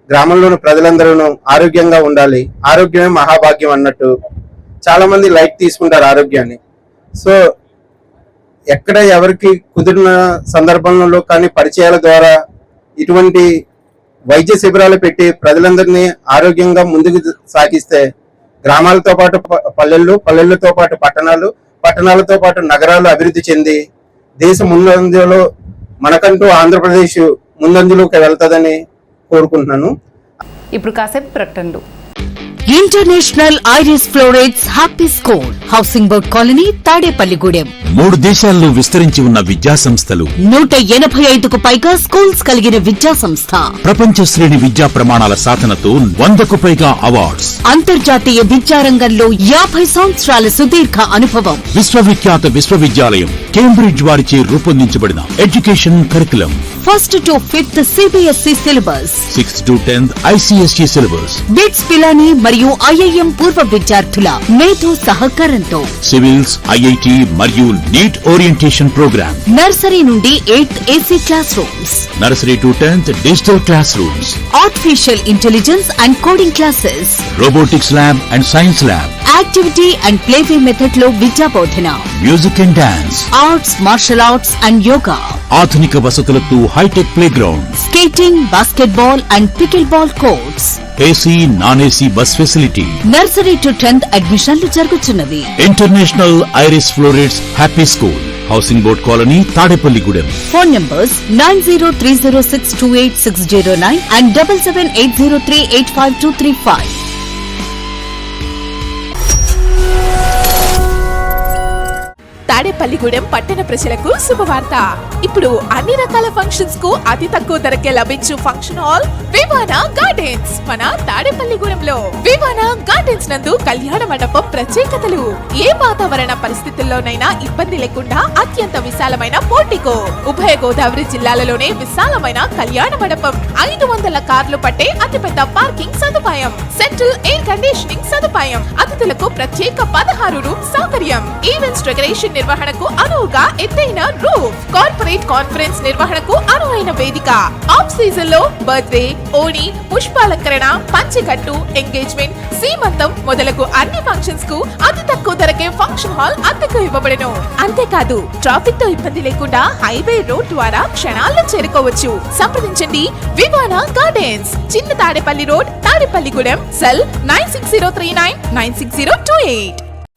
Speaker 11: గ్రామంలోని ప్రజలందరూ ఆరోగ్యంగా ఉండాలి, ఆరోగ్యమే మహాభాగ్యం అన్నట్టు చాలా మంది లైట్ తీసుకుంటారు ఆరోగ్యాన్ని. సో ఎక్కడ ఎవరికి కుదిరిన సందర్భంలో కానీ పరిచయాల ద్వారా ఇటువంటి వైద్య శిబిరాలు పెట్టి ప్రజలందరినీ ఆరోగ్యంగా ముందుకు సాగిస్తే గ్రామాలతో పాటు పల్లెళ్ళు, పల్లెళ్ళతో పాటు పట్టణాలు, పట్టణాలతో పాటు నగరాలు అభివృద్ధి చెంది దేశ ముందంజలో మనకంటూ ఆంధ్రప్రదేశ్ ముందంజలోకి వెళ్తుందని కోరుకుంటున్నాను.
Speaker 1: ఇప్పుడు కాసేపు ప్రకటనలు.
Speaker 12: International Iris Florets happy school, housing board colony, Tadepalligudem.
Speaker 13: 3 దేశాల్లో విస్తరించి ఉన్న విద్యా సంస్థలు,
Speaker 12: 185కు పైగా స్కూల్స్ కలిగిన విద్యా సంస్థ,
Speaker 13: ప్రపంచ శ్రేణి విద్యా ప్రమాణాల సాధనతో 100కు పైగా అవార్డ్స్,
Speaker 12: అంతర్జాతీయ విద్యారంగంలో 50 సంవత్సరాల సుదీర్ఘ అనుభవం.
Speaker 13: విశ్వవిఖ్యాత విశ్వవిద్యాలయం కేంబ్రిడ్జ్ వారిచే రూపొందించబడిన education curriculum,
Speaker 12: 1st to 5th CBSE syllabus,
Speaker 13: 6th to 10th ICSE syllabus,
Speaker 12: BITS Pilani మరియు IIM పూర్వ విద్యార్థుల మేధో సహకారంతో
Speaker 13: సివిల్స్, IIT మరియు నీట్ ఓరియంటేషన్ ప్రోగ్రామ్,
Speaker 12: నర్సరీ నుండి 8th AC class rooms,
Speaker 13: nursery to 10th digital class rooms,
Speaker 12: artificial intelligence and coding classes,
Speaker 13: robotics lab and science lab,
Speaker 12: activity and playway method లో విద్యా బోధన,
Speaker 13: music and dance,
Speaker 12: arts, martial arts and yoga,
Speaker 13: ఆధునిక వసతులతో hitech play ground,
Speaker 12: skating, basketball and pickleball courts,
Speaker 13: AC non AC bus facility.
Speaker 12: Nursery to 10th అడ్మిషన్లు జరుగుతున్నవి.
Speaker 13: International Iris Florets happy school, housing board colony, Tadepalligudem.
Speaker 12: Phone numbers 9030628609 and 7780385235.
Speaker 14: Tadepalligudem పట్టణ ప్రజలకు శుభవార్త. ఇప్పుడు అన్ని రకాల ఫంక్షన్స్ కు అతి తక్కువ ధరకే లభించు ఫంక్షన్ హాల్ వివానా గార్డెన్స్ మన తాడేపల్లిగూడెంలో. వివానా గార్డెన్స్ నందు కళ్యాణ మండపం ప్రత్యేకతలు. ఏ వాతావరణ పరిస్థితుల్లోనైనా ఇబ్బంది లేకుండా అత్యంత విశాలమైన పోర్టికో, ఉభయ గోదావరి జిల్లాలలోనే విశాలమైన కళ్యాణ మండపం, 500 కార్లు పట్టే అతిపెద్ద పార్కింగ్ సదుపాయం, సెంట్రల్ ఎయిర్ కండిషనింగ్ సదుపాయం, అతిథులకు ప్రత్యేక 16 రూమ్ సౌకర్యం, ఈవెంట్స్ డెకరేషన్ నిర్వహణకు అనువుగా ఎత్తైన రూఫ్, కార్పొరేట్ కాన్ఫరెన్స్ నిర్వహణకు అనువైన వేదిక, ఆఫ్ సీజన్ లో బర్త్డే, ఓణి, పుష్పాలంకరణ, పంచకట్టు, ఎంగేజ్మెంట్, సీమంతం మొదలగు అన్ని ఫంక్షన్స్ కు అతి తక్కువ ధరకే ఫంక్షన్ హాల్ అద్దెకు ఇవ్వబడను. అంతేకాదు ట్రాఫిక్ తో ఇబ్బంది లేకుండా హైవే రోడ్ ద్వారా క్షణాల్లో చేరుకోవచ్చు. సంప్రదించండి వివానా గార్డెన్స్, చిన్న Tadepalli road, Tadepalligudem. Cell 9603996028.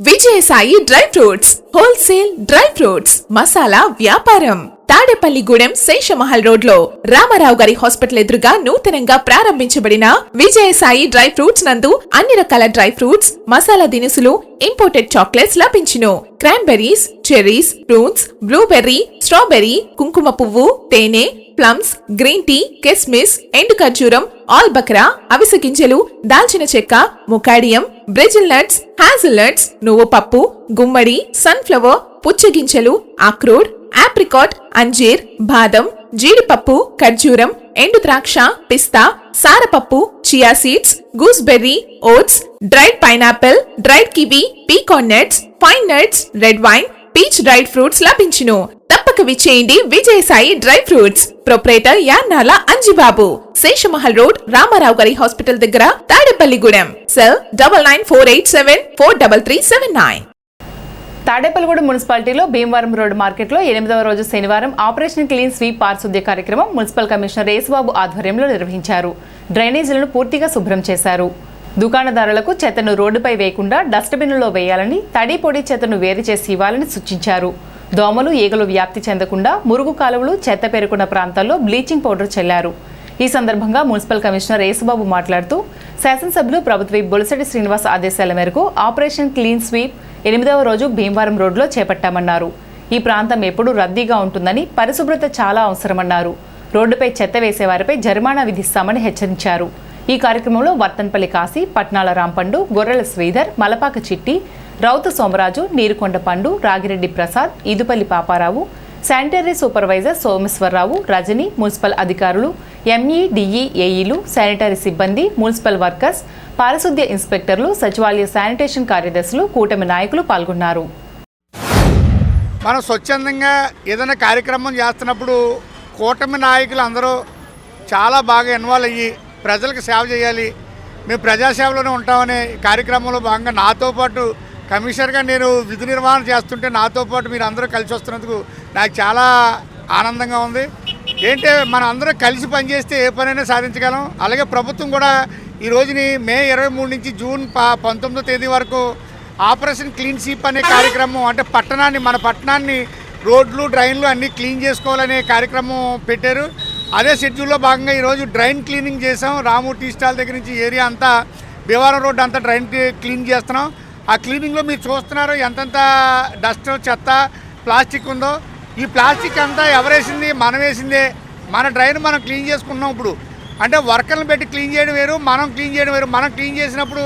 Speaker 14: Vijayasai dry fruits, wholesale dry fruits masala వ్యాపారం. తాడేపల్లిగూడెం శేషమహల్ రోడ్ లో రామారావు గారి హాస్పిటల్ ఎదురుగా నూతనంగా ప్రారంభించబడిన విజయసాయి డ్రై ఫ్రూట్స్ నందు అన్ని రకాల డ్రై ఫ్రూట్స్, మసాలా దినుసులు, ఇంపోర్టెడ్ చాక్లెట్స్ లభించును. Cranberries, cherries, fruits, blueberry, strawberry, కుంకుమ పువ్వు, తేనె, ప్లమ్స్, గ్రీన్ టీ, కిస్మిస్, ఎండు ఖర్జూరం, ఆల్బక్రా, అవిసె గింజలు, దాల్చిన చెక్క, ముకాడియం, బ్రెజిల్ నట్స్, హ్యాజల్ నట్స్, నువ్వు పప్పు, గుమ్మడి, సన్ఫ్లవర్, పుచ్చగింజలు, అక్రోడ్, ఆప్రికాట్, అంజీర్, బాదం, జీడిపప్పు, ఖర్జూరం, ఎండు ద్రాక్ష, పిస్తా, సారపప్పు, chia seeds, gooseberry, oats, dried pineapple, dried kiwi, pecan nuts, pine nuts, red wine, peach dried fruits లభించును. తప్పక విచ్చేయండి Vijayasai dry fruits. Proprietor Yannala Anjibabu, Seshamahal road, Ramarao గారి హాస్పిటల్ దగ్గర, తాడేపల్లిగూడెం. సెల్ 9948743379.
Speaker 1: తాడేపల్లిగూడెం మున్సిపాలిటీలో భీమవరం రోడ్డు మార్కెట్లో 8వ రోజు శనివారం ఆపరేషన్ క్లీన్ స్వీప్ పారిశుద్ధ్య కార్యక్రమం మున్సిపల్ కమిషనర్ యేసుబాబు ఆధ్వర్యంలో నిర్వహించారు. డ్రైనేజీలను పూర్తిగా శుభ్రం చేశారు. దుకాణదారులకు చెత్తను రోడ్డుపై వేయకుండా డస్ట్బిన్లో వేయాలని, తడి పొడి చెత్తను వేరు చేసి ఇవ్వాలని సూచించారు. దోమలు, ఈగలు వ్యాప్తి చెందకుండా మురుగు కాలువలు, చెత్త పేరుకున్న ప్రాంతాల్లో బ్లీచింగ్ పౌడర్ చల్లారు. ఈ సందర్భంగా మున్సిపల్ కమిషనర్ యేసుబాబు మాట్లాడుతూ శాసనసభ్యులు ప్రభుత్వ బొలిశెట్టి శ్రీనివాస్ ఆదేశాల మేరకు ఆపరేషన్ క్లీన్ స్వీప్ 8వ రోజు భీమవరం రోడ్లో చేపట్టామన్నారు. ఈ ప్రాంతం ఎప్పుడూ రద్దీగా ఉంటుందని, పరిశుభ్రత చాలా అవసరమన్నారు. రోడ్డుపై చెత్త వేసేవారిపై జరిమానా విధిస్తామని హెచ్చరించారు. ఈ కార్యక్రమంలో వర్తన్పల్లి కాశీ, పట్నాల రాంపండు, గొర్రెల శ్రీధర్, మలపాక చిట్టి, రౌతు Somaraju, Neerukonda Pandu, Ragireddy Prasad, Eedupalli Paparao, sanitary supervisor Someswararao, Rajani, municipal అధికారులు, ఎంఈ, డిఈ, ఏఈలు, శానిటరీ సిబ్బంది, మున్సిపల్ వర్కర్స్, పారిశుద్ధ్య ఇన్స్పెక్టర్లు, సచివాలయ శానిటేషన్ కార్యదర్శులు, కూటమి నాయకులు పాల్గొన్నారు.
Speaker 4: మనం స్వచ్ఛందంగా ఏదైనా కార్యక్రమం చేస్తున్నప్పుడు కూటమి నాయకులు అందరూ చాలా బాగా ఇన్వాల్వ్ అయ్యి ప్రజలకు సేవ చేయాలి, మేము ప్రజాసేవలోనే ఉంటామనే కార్యక్రమంలో భాగంగా నాతో పాటు కమిషనర్గా నేను విధి నిర్వహణ చేస్తుంటే నాతో పాటు మీరు అందరూ కలిసి వస్తున్నందుకు నాకు చాలా ఆనందంగా ఉంది. ఏంటంటే మనం అందరూ కలిసి పనిచేస్తే ఏ పనైనా సాధించగలం. అలాగే ప్రభుత్వం కూడా ఈ రోజుని మే 23 నుంచి జూన్ 19వ తేదీ వరకు ఆపరేషన్ క్లీన్ స్వీప్ అనే కార్యక్రమం, అంటే మన పట్టణాన్ని రోడ్లు, డ్రైన్లు అన్నీ క్లీన్ చేసుకోవాలనే కార్యక్రమం పెట్టారు. అదే షెడ్యూల్లో భాగంగా ఈరోజు డ్రైన్ క్లీనింగ్ చేసాం. రాము టీ స్టాల్ దగ్గర నుంచి ఏరియా అంతా భీమవరం రోడ్డు అంతా డ్రైన్ క్లీన్ చేస్తున్నాం. ఆ క్లీనింగ్లో మీరు చూస్తున్నారు ఎంతెంత డస్ట్, చెత్త, ప్లాస్టిక్ ఉందో. ఈ ప్లాస్టిక్ అంతా ఎవరేసింది? మనం వేసిందే. మన డ్రైన్ మనం క్లీన్ చేసుకున్నాం. ఇప్పుడు అంటే వర్కర్లను పెట్టి క్లీన్ చేయడం వేరు, మనం క్లీన్ చేయడం వేరు. మనం క్లీన్ చేసినప్పుడు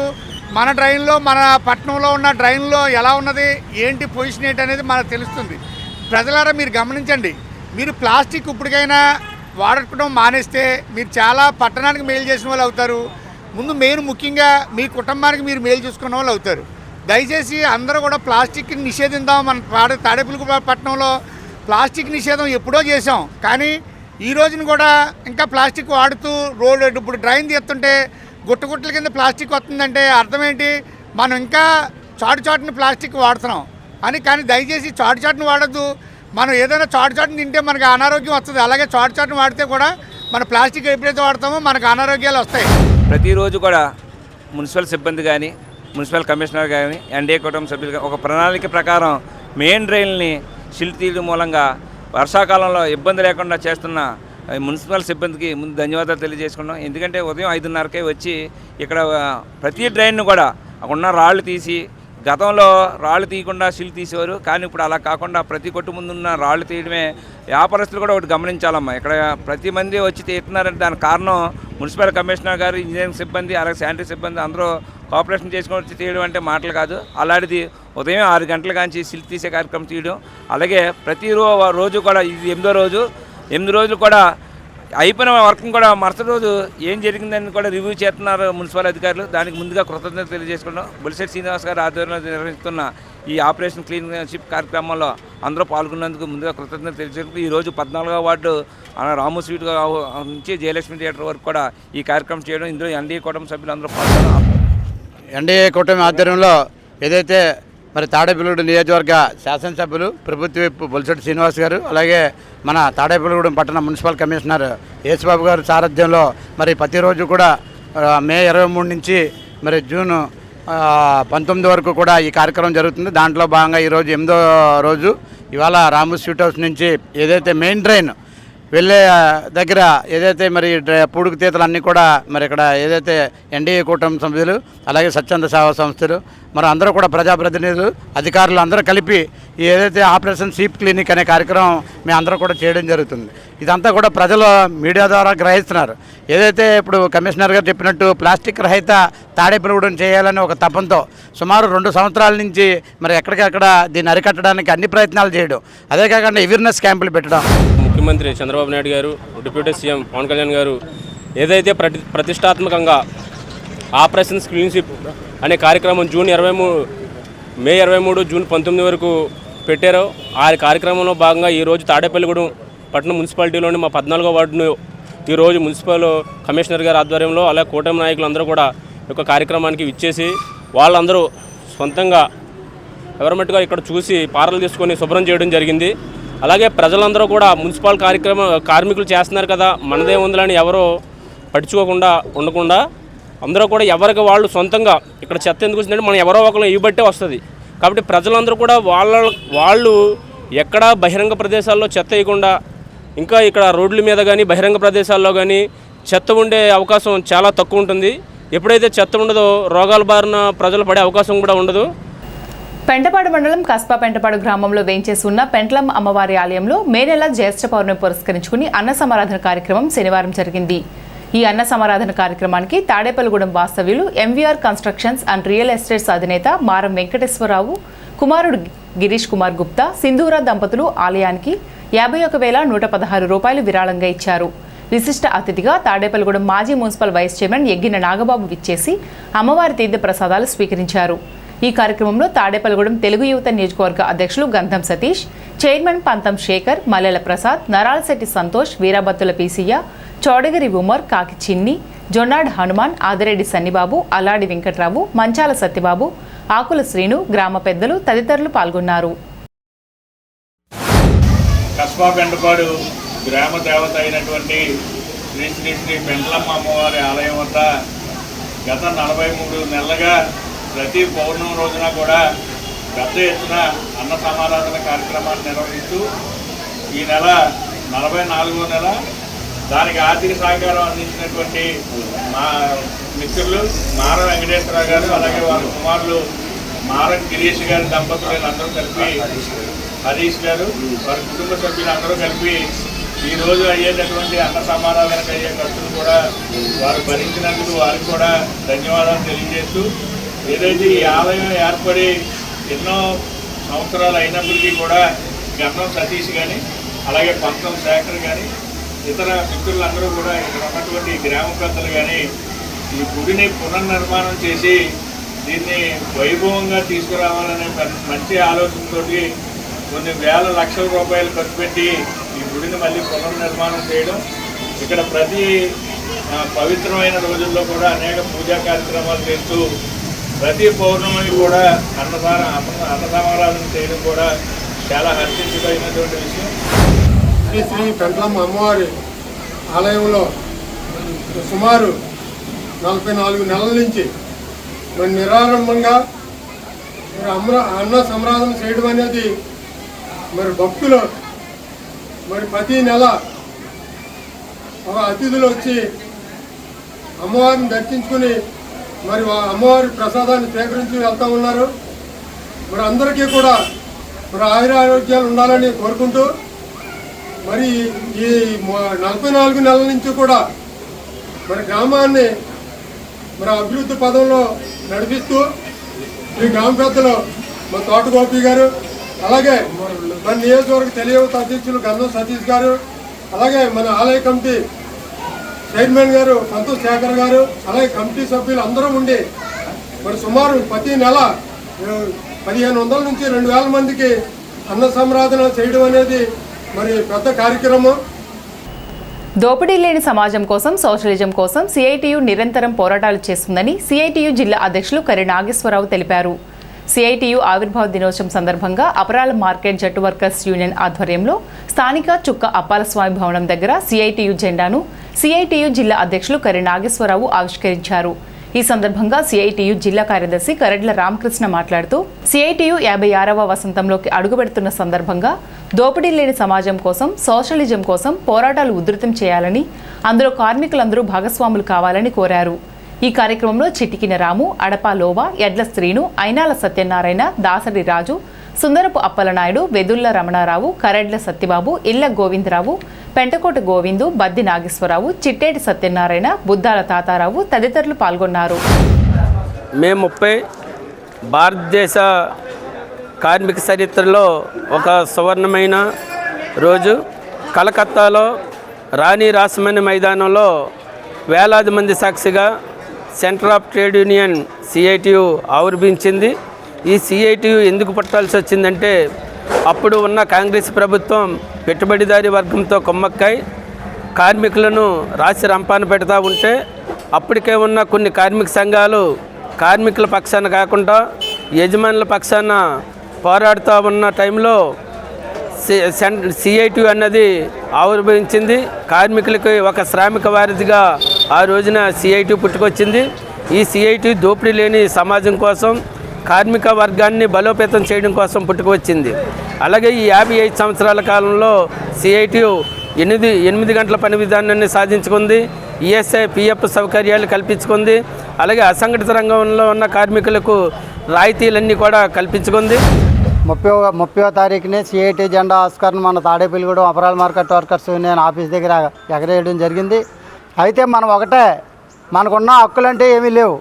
Speaker 4: మన డ్రైన్లో, మన పట్టణంలో ఉన్న డ్రైన్లో ఎలా ఉన్నది, ఏంటి పొజిషన్ ఏంటి అనేది మనకు తెలుస్తుంది. ప్రజలారా మీరు గమనించండి. మీరు ప్లాస్టిక్ ఇప్పటికైనా వాడటం మానేస్తే మీరు చాలా పట్టణానికి మేలు చేసిన వాళ్ళు అవుతారు. ముందు ముఖ్యంగా మీ కుటుంబానికి మీరు మేలు చూసుకున్న వాళ్ళు అవుతారు. దయచేసి అందరూ కూడా ప్లాస్టిక్ని నిషేధిద్దాం. మన తాడేపల్లి పట్టణంలో ప్లాస్టిక్ నిషేధం ఎప్పుడో చేసాం, కానీ ఈ రోజున కూడా ఇంకా ప్లాస్టిక్ వాడుతూ రోడ్ ఇప్పుడు డ్రైన్ తీస్తుంటే గుట్టగుట్టల కింద ప్లాస్టిక్ వస్తుందంటే అర్థం ఏంటి? మనం ఇంకా చాటుని ప్లాస్టిక్ వాడుతున్నాం అని. కానీ దయచేసి చాటుని వాడద్దు. మనం ఏదైనా చాటుని తింటే మనకు అనారోగ్యం వస్తుంది. అలాగే చాటుని వాడితే కూడా మన ప్లాస్టిక్ ఎప్పుడైతే వాడతామో మనకు అనారోగ్యాలు వస్తాయి.
Speaker 15: ప్రతిరోజు కూడా మున్సిపల్ సిబ్బంది కానీ, మున్సిపల్ కమిషనర్ కానీ, ఎన్డీఏ కుటుంబ సభ్యులు కానీ ఒక ప్రణాళిక ప్రకారం మెయిన్ డ్రైన్ని సిల్ట్ తీయడం మూలంగా వర్షాకాలంలో ఇబ్బంది లేకుండా చేస్తున్న మున్సిపల్ సిబ్బందికి ముందు ధన్యవాదాలు తెలియజేసుకున్నాం. ఎందుకంటే ఉదయం 5:30కే వచ్చి ఇక్కడ ప్రతి డ్రైన్ను కూడా ఉన్న రాళ్ళు తీసి, గతంలో రాళ్ళు తీయకుండా సిల్ తీసేవారు, కానీ ఇప్పుడు అలా కాకుండా ప్రతి కొట్టు ముందున్న రాళ్ళు తీయడమే. వ్యాపారస్తులు కూడా ఒకటి గమనించాలమ్మా, ఇక్కడ ప్రతి మంది వచ్చి తీస్తున్నారంటే దానికి కారణం మున్సిపల్ కమిషనర్ గారు, ఇంజనీరింగ్ సిబ్బంది, అలాగే శానిటరీ సిబ్బంది అందరూ కోఆపరేషన్ చేసుకొని వచ్చి తీయడం అంటే మాటలు కాదు. అలాంటిది ఉదయం 6 గంటల కాంచి సిల్ తీసే కార్యక్రమం తీయడం. అలాగే ప్రతి రోజు కూడా ఇది 8వ రోజు, 8 రోజులు కూడా అయిపోయిన వర్క్ని కూడా మరుసటి రోజు ఏం జరిగిందని కూడా రివ్యూ చేస్తున్నారు మున్సిపల్ అధికారులు. దానికి ముందుగా కృతజ్ఞతలు తెలియజేసుకున్నాం. బొలిశెట్టి శ్రీనివాస్ గారు ఆధ్వర్యంలో నిర్వహిస్తున్న ఈ ఆపరేషన్ క్లీన్షిప్ కార్యక్రమంలో అందరూ పాల్గొన్నందుకు ముందుగా కృతజ్ఞతలు తెలియజేసుకుంటూ ఈరోజు 14వ వార్డు రాము స్వీట్ నుంచి జయలక్ష్మి థియేటర్ వరకు కూడా ఈ కార్యక్రమం చేయడం, ఇందులో ఎన్డీఏ కుటుంబ సభ్యులు అందరూ పాల్గొన్నారు.
Speaker 10: ఎన్డీఏ కూటమి ఆధ్వర్యంలో ఏదైతే మరి తాడేపల్లిగూడెం నియోజకవర్గ శాసనసభ్యులు ప్రభుత్వ విప్ బొలిశెట్టి శ్రీనివాస్ గారు, అలాగే మన తాడేపల్లిగూడెం పట్టణ మున్సిపల్ కమిషనర్ యేసుబాబు గారు సారథ్యంలో మరి ప్రతిరోజు కూడా మే 23 నుంచి మరి జూన్ 19 వరకు కూడా ఈ కార్యక్రమం జరుగుతుంది. దాంట్లో భాగంగా ఈరోజు 8వ రోజు. ఇవాళ రాము స్వీట్ హౌస్ నుంచి ఏదైతే మెయిన్ డ్రైన్ వెళ్ళే దగ్గర ఏదైతే మరి పూడుకు తీతలు అన్నీ కూడా మరి ఇక్కడ ఏదైతే ఎన్డీఏ కూటమి సభ్యులు, అలాగే స్వచ్ఛంద సేవా సంస్థలు, మరి అందరూ కూడా ప్రజాప్రతినిధులు, అధికారులు అందరూ కలిపి ఏదైతే ఆపరేషన్ సీప్ క్లినిక్ అనే కార్యక్రమం మేము అందరూ కూడా చేయడం జరుగుతుంది. ఇదంతా కూడా ప్రజలు మీడియా ద్వారా గ్రహిస్తున్నారు. ఏదైతే ఇప్పుడు కమిషనర్ గారు చెప్పినట్టు ప్లాస్టిక్ రహిత తాడేపల్లిగూడెం చేయాలని ఒక తపంతో సుమారు 2 సంవత్సరాల నుంచి మరి ఎక్కడికక్కడ దీన్ని అరికట్టడానికి అన్ని ప్రయత్నాలు చేయడం, అదే కాకుండా అవేర్నెస్ క్యాంపులు పెట్టడం.
Speaker 16: ముఖ్యమంత్రి చంద్రబాబు నాయుడు గారు, డిప్యూటీ సీఎం పవన్ కళ్యాణ్ గారు ఏదైతే ప్రతిష్టాత్మకంగా ఆపరేషన్ క్లీన్షిప్ అనే కార్యక్రమం మే 23, జూన్ 19 వరకు పెట్టారో ఆ కార్యక్రమంలో భాగంగా ఈరోజు తాడేపల్లిగూడెం పట్టణ మున్సిపాలిటీలోని మా 14వ వార్డును ఈరోజు మున్సిపల్ కమిషనర్ గారి ఆధ్వర్యంలో అలాగే కూటమి నాయకులు అందరూ కూడా ఒక కార్యక్రమానికి విచ్చేసి వాళ్ళందరూ సొంతంగా గవర్నమెంట్గా ఇక్కడ చూసి పారలు తీసుకొని శుభ్రం చేయడం జరిగింది. అలాగే ప్రజలందరూ కూడా మున్సిపల్ కార్మికులు చేస్తున్నారు కదా, మనదే ఉందని ఎవరో పట్టించుకోకుండా ఉండకుండా అందరూ కూడా ఎవరికి వాళ్ళు సొంతంగా ఇక్కడ చెత్త ఎందుకు వచ్చిందంటే మనం ఎవరో ఒకరు ఇవ్వబట్టే వస్తుంది. కాబట్టి ప్రజలందరూ కూడా వాళ్ళు ఎక్కడ బహిరంగ ప్రదేశాల్లో చెత్త వేయకుండా, ఇంకా ఇక్కడ రోడ్ల మీద కానీ బహిరంగ ప్రదేశాల్లో కానీ చెత్త ఉండే అవకాశం చాలా తక్కువ ఉంటుంది. ఎప్పుడైతే చెత్త ఉండదో రోగాల బారిన ప్రజలు పడే అవకాశం కూడా ఉండదు.
Speaker 1: పెంటపాడు మండలం కస్బా పెంటపాడు గ్రామంలో వేంచేసి ఉన్న పెంట్లమ్మ అమ్మవారి ఆలయంలో మే నెల జ్యేష్ఠ పౌర్ణమి పురస్కరించుకుని అన్న సమారాధన కార్యక్రమం శనివారం జరిగింది. ఈ అన్న సమారాధన కార్యక్రమానికి తాడేపల్లిగూడెం వాస్తవ్యులు MVR constructions and real estates అధినేత మారం వెంకటేశ్వరరావు, కుమారుడు గిరీష్ కుమార్ గుప్తా, సింధూర దంపతులు ఆలయానికి 51,116 రూపాయలు విరాళంగా ఇచ్చారు. విశిష్ట అతిథిగా తాడేపల్లిగూడెం మాజీ మున్సిపల్ వైస్ చైర్మన్ ఎగ్గిన నాగబాబు విచ్చేసి అమ్మవారి తీర్థ ప్రసాదాలు స్వీకరించారు. ఈ కార్యక్రమంలో తాడేపల్లిగూడెం తెలుగు యువత నియోజకవర్గ అధ్యక్షులు గంధం సతీష్, చైర్మన్ పంతం శేఖర్, మల్లెల ప్రసాద్, నరాలశెట్టి సంతోష్, వీరబత్తుల పీసయ్య, చౌడగిరి ఉమర్, కాకి చిన్ని, జొన్నాడ్ హనుమాన్, ఆదిరెడ్డి సన్నిబాబు, అల్లాడి వెంకట్రావు, మంచాల సత్యబాబు, ఆకుల శ్రీను, గ్రామ పెద్దలు తదితరులు పాల్గొన్నారు.
Speaker 17: కస్బా పెంటపాడు గ్రామ దేవత అయినటువంటి శ్రీ శ్రీ శ్రీ పెంట్లమ్మ అమ్మవారి ఆలయం వద్ద గత 43 నెలలుగా ప్రతి పౌర్ణమి రోజున కూడా పెద్ద ఎత్తున అన్న సమారాధన కార్యక్రమాన్ని నిర్వహిస్తూ ఈ నెల 44వ నెల దానికి ఆర్థిక సహకారం అందించినటువంటి మా మిత్రులు మార వెంకటేశ్వరరావు గారు, అలాగే వారి కుమారులు మారం గిరీష్ గారి దంపతులు అందరూ కలిపి, హరీష్ గారు వారి కుటుంబ సభ్యులందరూ కలిపి ఈరోజు అయ్యేటటువంటి అన్న సమారాధనకు అయ్యే ఖర్చులు కూడా వారు భరించినందుకు వారికి కూడా ధన్యవాదాలు తెలియజేస్తూ, ఏదైతే ఈ ఆలయం ఏర్పడి ఎన్నో సంవత్సరాలు అయినప్పటికీ కూడా గన్నం సతీష్ కానీ, అలాగే పంతం శేఖర్ కానీ, ఇతర మిత్రులందరూ కూడా ఇక్కడ ఉన్నటువంటి గ్రామ పెద్దలు కానీ ఈ గుడిని పునర్నిర్మాణం చేసి దీన్ని వైభవంగా తీసుకురావాలనే మంచి ఆలోచనతో కొన్ని వేల లక్షల రూపాయలు ఖర్చు పెట్టి ఈ గుడిని మళ్ళీ పునర్నిర్మాణం చేయడం, ఇక్కడ ప్రతి పవిత్రమైన రోజుల్లో కూడా అనేక పూజా కార్యక్రమాలు చేస్తూ ప్రతి పౌర్ణమికి కూడా అన్నసమారాధన చేయడం కూడా చాలా హర్షించదగినటువంటి విషయం.
Speaker 18: శ్రీ శ్రీ పెంట్లమ్మ అమ్మవారి ఆలయంలో సుమారు 44 నెలల నుంచి మరి నిరారంభంగా అన్న సంరాధన చేయడం అనేది మరి భక్తులు మరి ప్రతి నెల ఒక అతిథులు వచ్చి అమ్మవారిని దర్శించుకుని మరి అమ్మవారి ప్రసాదాన్ని స్వీకరించి వెళ్తూ ఉన్నారు. మరి అందరికీ కూడా మరి ఆయురారోగ్యాలు ఉండాలని కోరుకుంటూ మరి ఈ 44 నెలల నుంచి కూడా మరి గ్రామాన్ని మరి అభివృద్ధి పదంలో నడిపిస్తూ ఈ గ్రామ పెద్దలు మా తోట గోపి గారు, అలాగే మన నియోజకవర్గ తెలియవత అధ్యక్షులు గన్నం సతీష్ గారు, అలాగే మన ఆలయ కమిటీ చైర్మన్ గారు సంతోష్ శేఖర్ గారు, అలాగే కమిటీ సభ్యులు అందరూ ఉండి మరి సుమారు ప్రతి నెల 1500 నుంచి 2000 మందికి అన్న సంరాధన చేయడం అనేది మరి పెద్ద కార్యక్రమం.
Speaker 1: దోపిడీ లేని సమాజం కోసం, సోషలిజం కోసం సిఐటియు నిరంతరం పోరాటాలు చేస్తుందని సిఐటియు జిల్లా అధ్యక్షులు కరి నాగేశ్వరరావు తెలిపారు. సిఐటియు ఆవిర్భావ దినోత్సవం సందర్భంగా అపరాల మార్కెట్ జట్టు వర్కర్స్ యూనియన్ ఆధ్వర్యంలో స్థానిక చుక్క అప్పాలస్వామి భవనం దగ్గర సిఐటియు జెండాను సిఐటియు జిల్లా అధ్యక్షులు కరి నాగేశ్వరరావు ఆవిష్కరించారు. ఈ సందర్భంగా సిఐటియు జిల్లా కార్యదర్శి కరెడ్ల రామకృష్ణ మాట్లాడుతూ సిఐటియు 56వ వసంతంలోకి అడుగుపెడుతున్న సందర్భంగా దోపిడీ లేని సమాజం కోసం, సోషలిజం కోసం పోరాటాలు ఉధృతం చేయాలని, అందులో కార్మికులందరూ భాగస్వాములు కావాలని కోరారు. ఈ కార్యక్రమంలో చిటికిన రాము, అడపా లోవా, ఎడ్ల శ్రీను, ఐనాల సత్యనారాయణ, దాసరి రాజు, సుందరపు అప్పలనాయుడు, వెదుళ్ల రమణారావు, కరెడ్ల సత్యబాబు, ఇళ్ల గోవిందరావు, పెంటకోట గోవిందు, బద్ది నాగేశ్వరరావు, చిట్టేటి సత్యనారాయణ, బుద్దాల తాతారావు తదితరులు పాల్గొన్నారు.
Speaker 16: మే 30 భారతదేశ కార్మిక చరిత్రలో ఒక సువర్ణమైన రోజు. కలకత్తాలో రాణి రాసమణి మైదానంలో వేలాది మంది సాక్షిగా centre of trade union CITU ఆవిర్భించింది. ఈ సిఐటియు ఎందుకు పుట్టాల్సి వచ్చిందంటే అప్పుడు ఉన్న కాంగ్రెస్ ప్రభుత్వం పెట్టుబడిదారీ వర్గంతో కుమ్మక్కై కార్మికులను రాసి రంపాన పెడతా ఉంటే అప్పటికే ఉన్న కొన్ని కార్మిక సంఘాలు కార్మికుల పక్షాన కాకుండా యజమానుల పక్షాన పోరాడుతూ ఉన్న టైంలో సిఐటియు అన్నది ఆవిర్భవించింది. కార్మికులకి ఒక శ్రామిక వారధిగా ఆ రోజున సిఐటియు పుట్టుకొచ్చింది. ఈ సిఐటియు దోపిడీ లేని సమాజం కోసం, కార్మిక వర్గాన్ని బలోపేతం చేయడం కోసం పుట్టుకొచ్చింది. అలాగే ఈ 55 సంవత్సరాల కాలంలో సిఐటియు 8 గంటల పని విధానాన్ని సాధించుకుంది. ఈఎస్ఐ, పిఎఫ్ సౌకర్యాలు కల్పించుకుంది. అలాగే అసంఘటిత రంగంలో ఉన్న కార్మికులకు రాయితీలన్నీ కూడా కల్పించుకుంది.
Speaker 5: 30వ తారీఖునే సిఐటి జెండా ఆవిష్కరణ మన తాడేపల్లిగూడెం అపరాల మార్కెట్ వర్కర్స్ యూనియన్ ఆఫీస్ దగ్గర ఎగరేయడం జరిగింది. అయితే మనం ఒకటే, మనకున్న హక్కులంటే ఏమీ లేవు.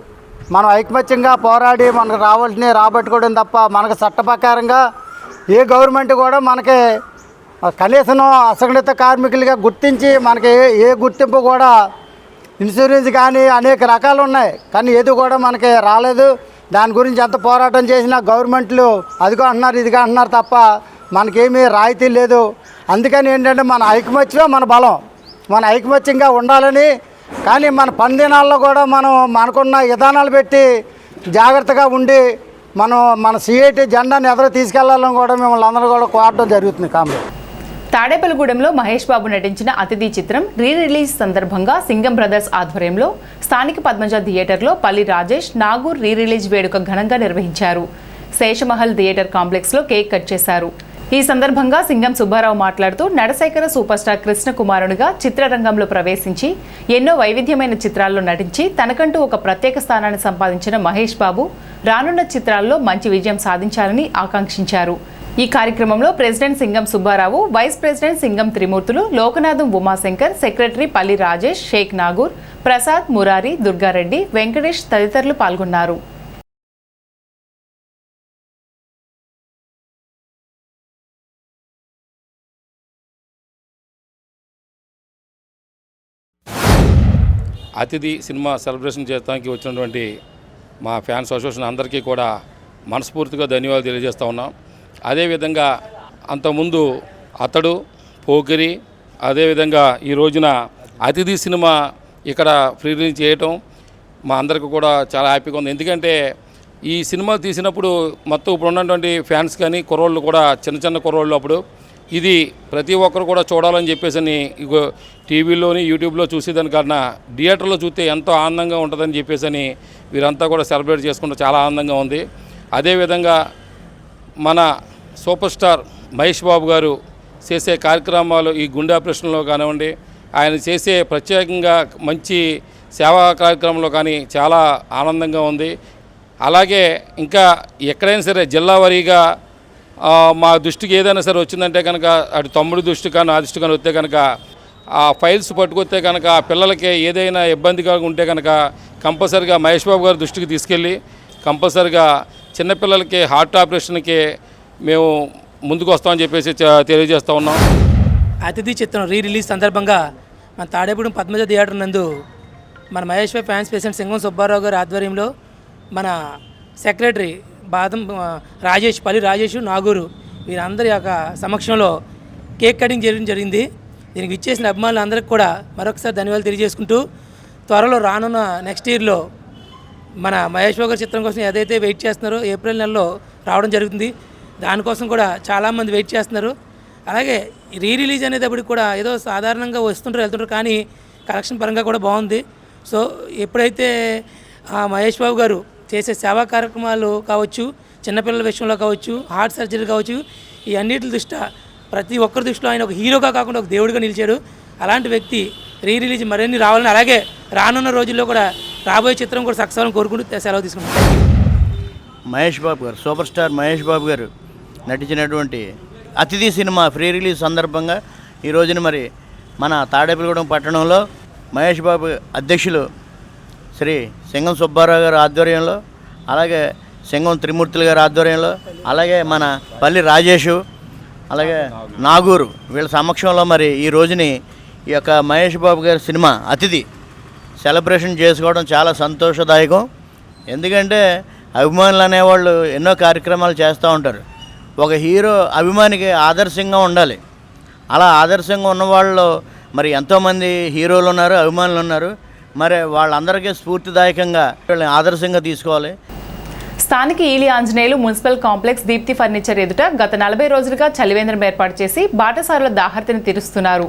Speaker 5: మనం ఐకమత్యంగా పోరాడి మనకు రావాల్సినవి రాబట్టుకోవడం తప్ప మనకు చట్ట ప్రకారంగా ఏ గవర్నమెంట్ కూడా మనకి కనీసం అసంఘటిత కార్మికులుగా గుర్తించి మనకి ఏ గుర్తింపు కూడా ఇన్సూరెన్స్ కానీ అనేక రకాలు ఉన్నాయి, కానీ ఏది కూడా మనకి రాలేదు. దాని గురించి ఎంత పోరాటం చేసినా గవర్నమెంట్లు అదిగో అంటున్నారు ఇదిగా అంటున్నారు తప్ప మనకేమీ రాయితీ లేదు. అందుకని ఏంటంటే మన ఐకమత్యమే మన బలం, మన ఐకమత్యంగా ఉండాలని. కానీ మన పని దినాల్లో కూడా మనకున్న విధానాలు పెట్టి జాగ్రత్తగా ఉండి మన సిఐటి జెండాని ఎదురు తీసుకెళ్లాలని కూడా మిమ్మల్ని అందరూ కూడా కోరడం జరుగుతుంది. కామెంట్
Speaker 1: తాడేపల్లిగూడెంలో మహేష్ బాబు నటించిన అతిథి చిత్రం రీ రిలీజ్ సందర్భంగా సింగం బ్రదర్స్ ఆధ్వర్యంలో స్థానిక పద్మజ థియేటర్లో పల్లి రాజేష్, నాగూర్ రీ రిలీజ్ వేడుక ఘనంగా నిర్వహించారు. శేషమహల్ థియేటర్ కాంప్లెక్స్లో కేక్ కట్ చేశారు. ఈ సందర్భంగా సింగం సుబ్బారావు మాట్లాడుతూ నడశేఖర సూపర్ స్టార్ కృష్ణ కుమారునిగా చిత్రరంగంలో ప్రవేశించి ఎన్నో వైవిధ్యమైన చిత్రాల్లో నటించి తనకంటూ ఒక ప్రత్యేక స్థానాన్ని సంపాదించిన మహేష్ బాబు రానున్న చిత్రాల్లో మంచి విజయం సాధించాలని ఆకాంక్షించారు. ఈ కార్యక్రమంలో president Singam Subbarao, vice president Singam Trimurthulu, Lokanatham Umashankar, secretary Palli Rajesh, Sheikh Nagur, Prasad, Murari, Durga Reddy, Venkatesh తదితరులు పాల్గొన్నారు.
Speaker 19: అతిథి సినిమా సెలబ్రేషన్ చేయడానికి వచ్చినటువంటి మా ఫ్యాన్స్ అసోసియేషన్ అందరికీ కూడా మనస్ఫూర్తిగా ధన్యవాదాలు తెలియజేస్తూ ఉన్నాం. అదేవిధంగా అంతకుముందు అతడు, పోకిరి, అదేవిధంగా ఈ రోజున అతిథి సినిమా ఇక్కడ ఫ్రీ రిలీజ్ చేయటం మా అందరికీ కూడా చాలా హ్యాపీగా ఉంది. ఎందుకంటే ఈ సినిమా తీసినప్పుడు మొత్తం ఇప్పుడు ఉన్నటువంటి ఫ్యాన్స్ కానీ కుర్రోళ్ళు కూడా చిన్న కుర్రోళ్ళు అప్పుడు ఇది ప్రతి ఒక్కరు కూడా చూడాలని చెప్పేసి ఇగో టీవీలోని యూట్యూబ్లో చూసేదానికన్నా థియేటర్లో చూస్తే ఎంతో ఆనందంగా ఉంటుందని చెప్పేసి వీరంతా కూడా సెలబ్రేట్ చేసుకుంటూ చాలా ఆనందంగా ఉంది. అదేవిధంగా మన సూపర్ స్టార్ మహేష్ బాబు గారు చేసే కార్యక్రమాలు ఈ గుండె ఆపరేషన్లో కానివ్వండి, ఆయన చేసే ప్రత్యేకంగా మంచి సేవా కార్యక్రమంలో కానీ చాలా ఆనందంగా ఉంది. అలాగే ఇంకా ఎక్కడైనా సరే జిల్లా వారీగా మా దృష్టికి ఏదైనా సరే వచ్చిందంటే కనుక అటు తమ్ముడి దృష్టి కానీ నా దృష్టి కానీ వస్తే కనుక ఆ ఫైల్స్ పట్టుకొస్తే కనుక ఆ పిల్లలకి ఏదైనా ఇబ్బందిగా ఉంటే కనుక కంపల్సరిగా మహేష్ బాబు గారి దృష్టికి తీసుకెళ్ళి కంపల్సరిగా చిన్నపిల్లలకి హార్ట్ ఆపరేషన్కి మేము ముందుకు వస్తామని చెప్పేసి తెలియజేస్తూ ఉన్నాం.
Speaker 20: అతిథి చిత్రం రీ రిలీజ్ సందర్భంగా మన తాడేపూడి పద్మజ థియేటర్ నందు మన మహేష్ బాబు ఫ్యాన్స్ ప్రెసిడెంట్ సింగం సుబ్బారావు గారి ఆధ్వర్యంలో మన సెక్రటరీ బాదం రాజేష్, పల్లి రాజేష్, నాగూరు వీరందరి యొక్క సమక్షంలో కేక్ కటింగ్ చేయడం జరిగింది. దీనికి ఇచ్చేసిన అభిమానులందరికీ కూడా మరొకసారి ధన్యవాదాలు తెలియజేసుకుంటూ త్వరలో రానున్న నెక్స్ట్ ఇయర్లో మన మహేష్ బాబు గారి చిత్రం కోసం ఏదైతే వెయిట్ చేస్తున్నారో ఏప్రిల్ నెలలో రావడం జరుగుతుంది. దానికోసం కూడా చాలామంది వెయిట్ చేస్తున్నారు. అలాగే రీ రిలీజ్ అనేటప్పటికి కూడా ఏదో సాధారణంగా వస్తుంటారు వెళ్తుంటారు, కానీ కలెక్షన్ పరంగా కూడా బాగుంది. సో ఎప్పుడైతే మహేష్ బాబు గారు చేసే సేవా కార్యక్రమాలు కావచ్చు, చిన్నపిల్లల విషయంలో కావచ్చు, హార్ట్ సర్జరీ కావచ్చు, ఈ అన్నిటి దృష్ట్యా ప్రతి ఒక్కరి దృష్టిలో ఆయన ఒక హీరోగా కాకుండా ఒక దేవుడిగా నిలిచాడు. అలాంటి వ్యక్తి రీ రిలీజ్ మరిన్ని రావాలని, అలాగే రానున్న రోజుల్లో కూడా రాబోయే చిత్రం కూడా సక్సెస్ అవ్వాలని కోరుకుంటూ సెలవు తీసుకుంటాం.
Speaker 21: మహేష్ బాబు గారు, సూపర్ స్టార్ మహేష్ బాబు గారు నటించినటువంటి అతిథి సినిమా ఫ్రీ రిలీజ్ సందర్భంగా ఈ రోజున మరి మన తాడేపల్లిగూడెం పట్టణంలో మహేష్ బాబు అధ్యక్షులు శ్రీ సింగం సుబ్బారావు గారి ఆధ్వర్యంలో, అలాగే సింగం త్రిమూర్తులు గారి ఆధ్వర్యంలో, అలాగే మన పల్లి రాజేషు, అలాగే నాగూరు వీళ్ళ సమక్షంలో మరి ఈ రోజుని ఈ యొక్క మహేష్ బాబు గారి సినిమా అతిథి సెలబ్రేషన్ చేసుకోవడం చాలా సంతోషదాయకం. ఎందుకంటే అభిమానులు అనేవాళ్ళు ఎన్నో కార్యక్రమాలు చేస్తూ ఉంటారు. ఒక హీరో అభిమానికి ఆదర్శంగా ఉండాలి. అలా ఆదర్శంగా ఉన్నవాళ్ళు మరి ఎంతోమంది హీరోలు ఉన్నారు, అభిమానులు ఉన్నారు. మరి వాళ్ళందరికీ స్ఫూర్తిదాయకంగా వీళ్ళని ఆదర్శంగా తీసుకోవాలి.
Speaker 1: స్థానిక Eeli Anjaneyulu municipal complex Deepthi furniture ఎదుట గత 40 రోజులుగా చలివేంద్రం ఏర్పాటు చేసి బాటసారుల దాహర్తిని తీరుస్తున్నారు.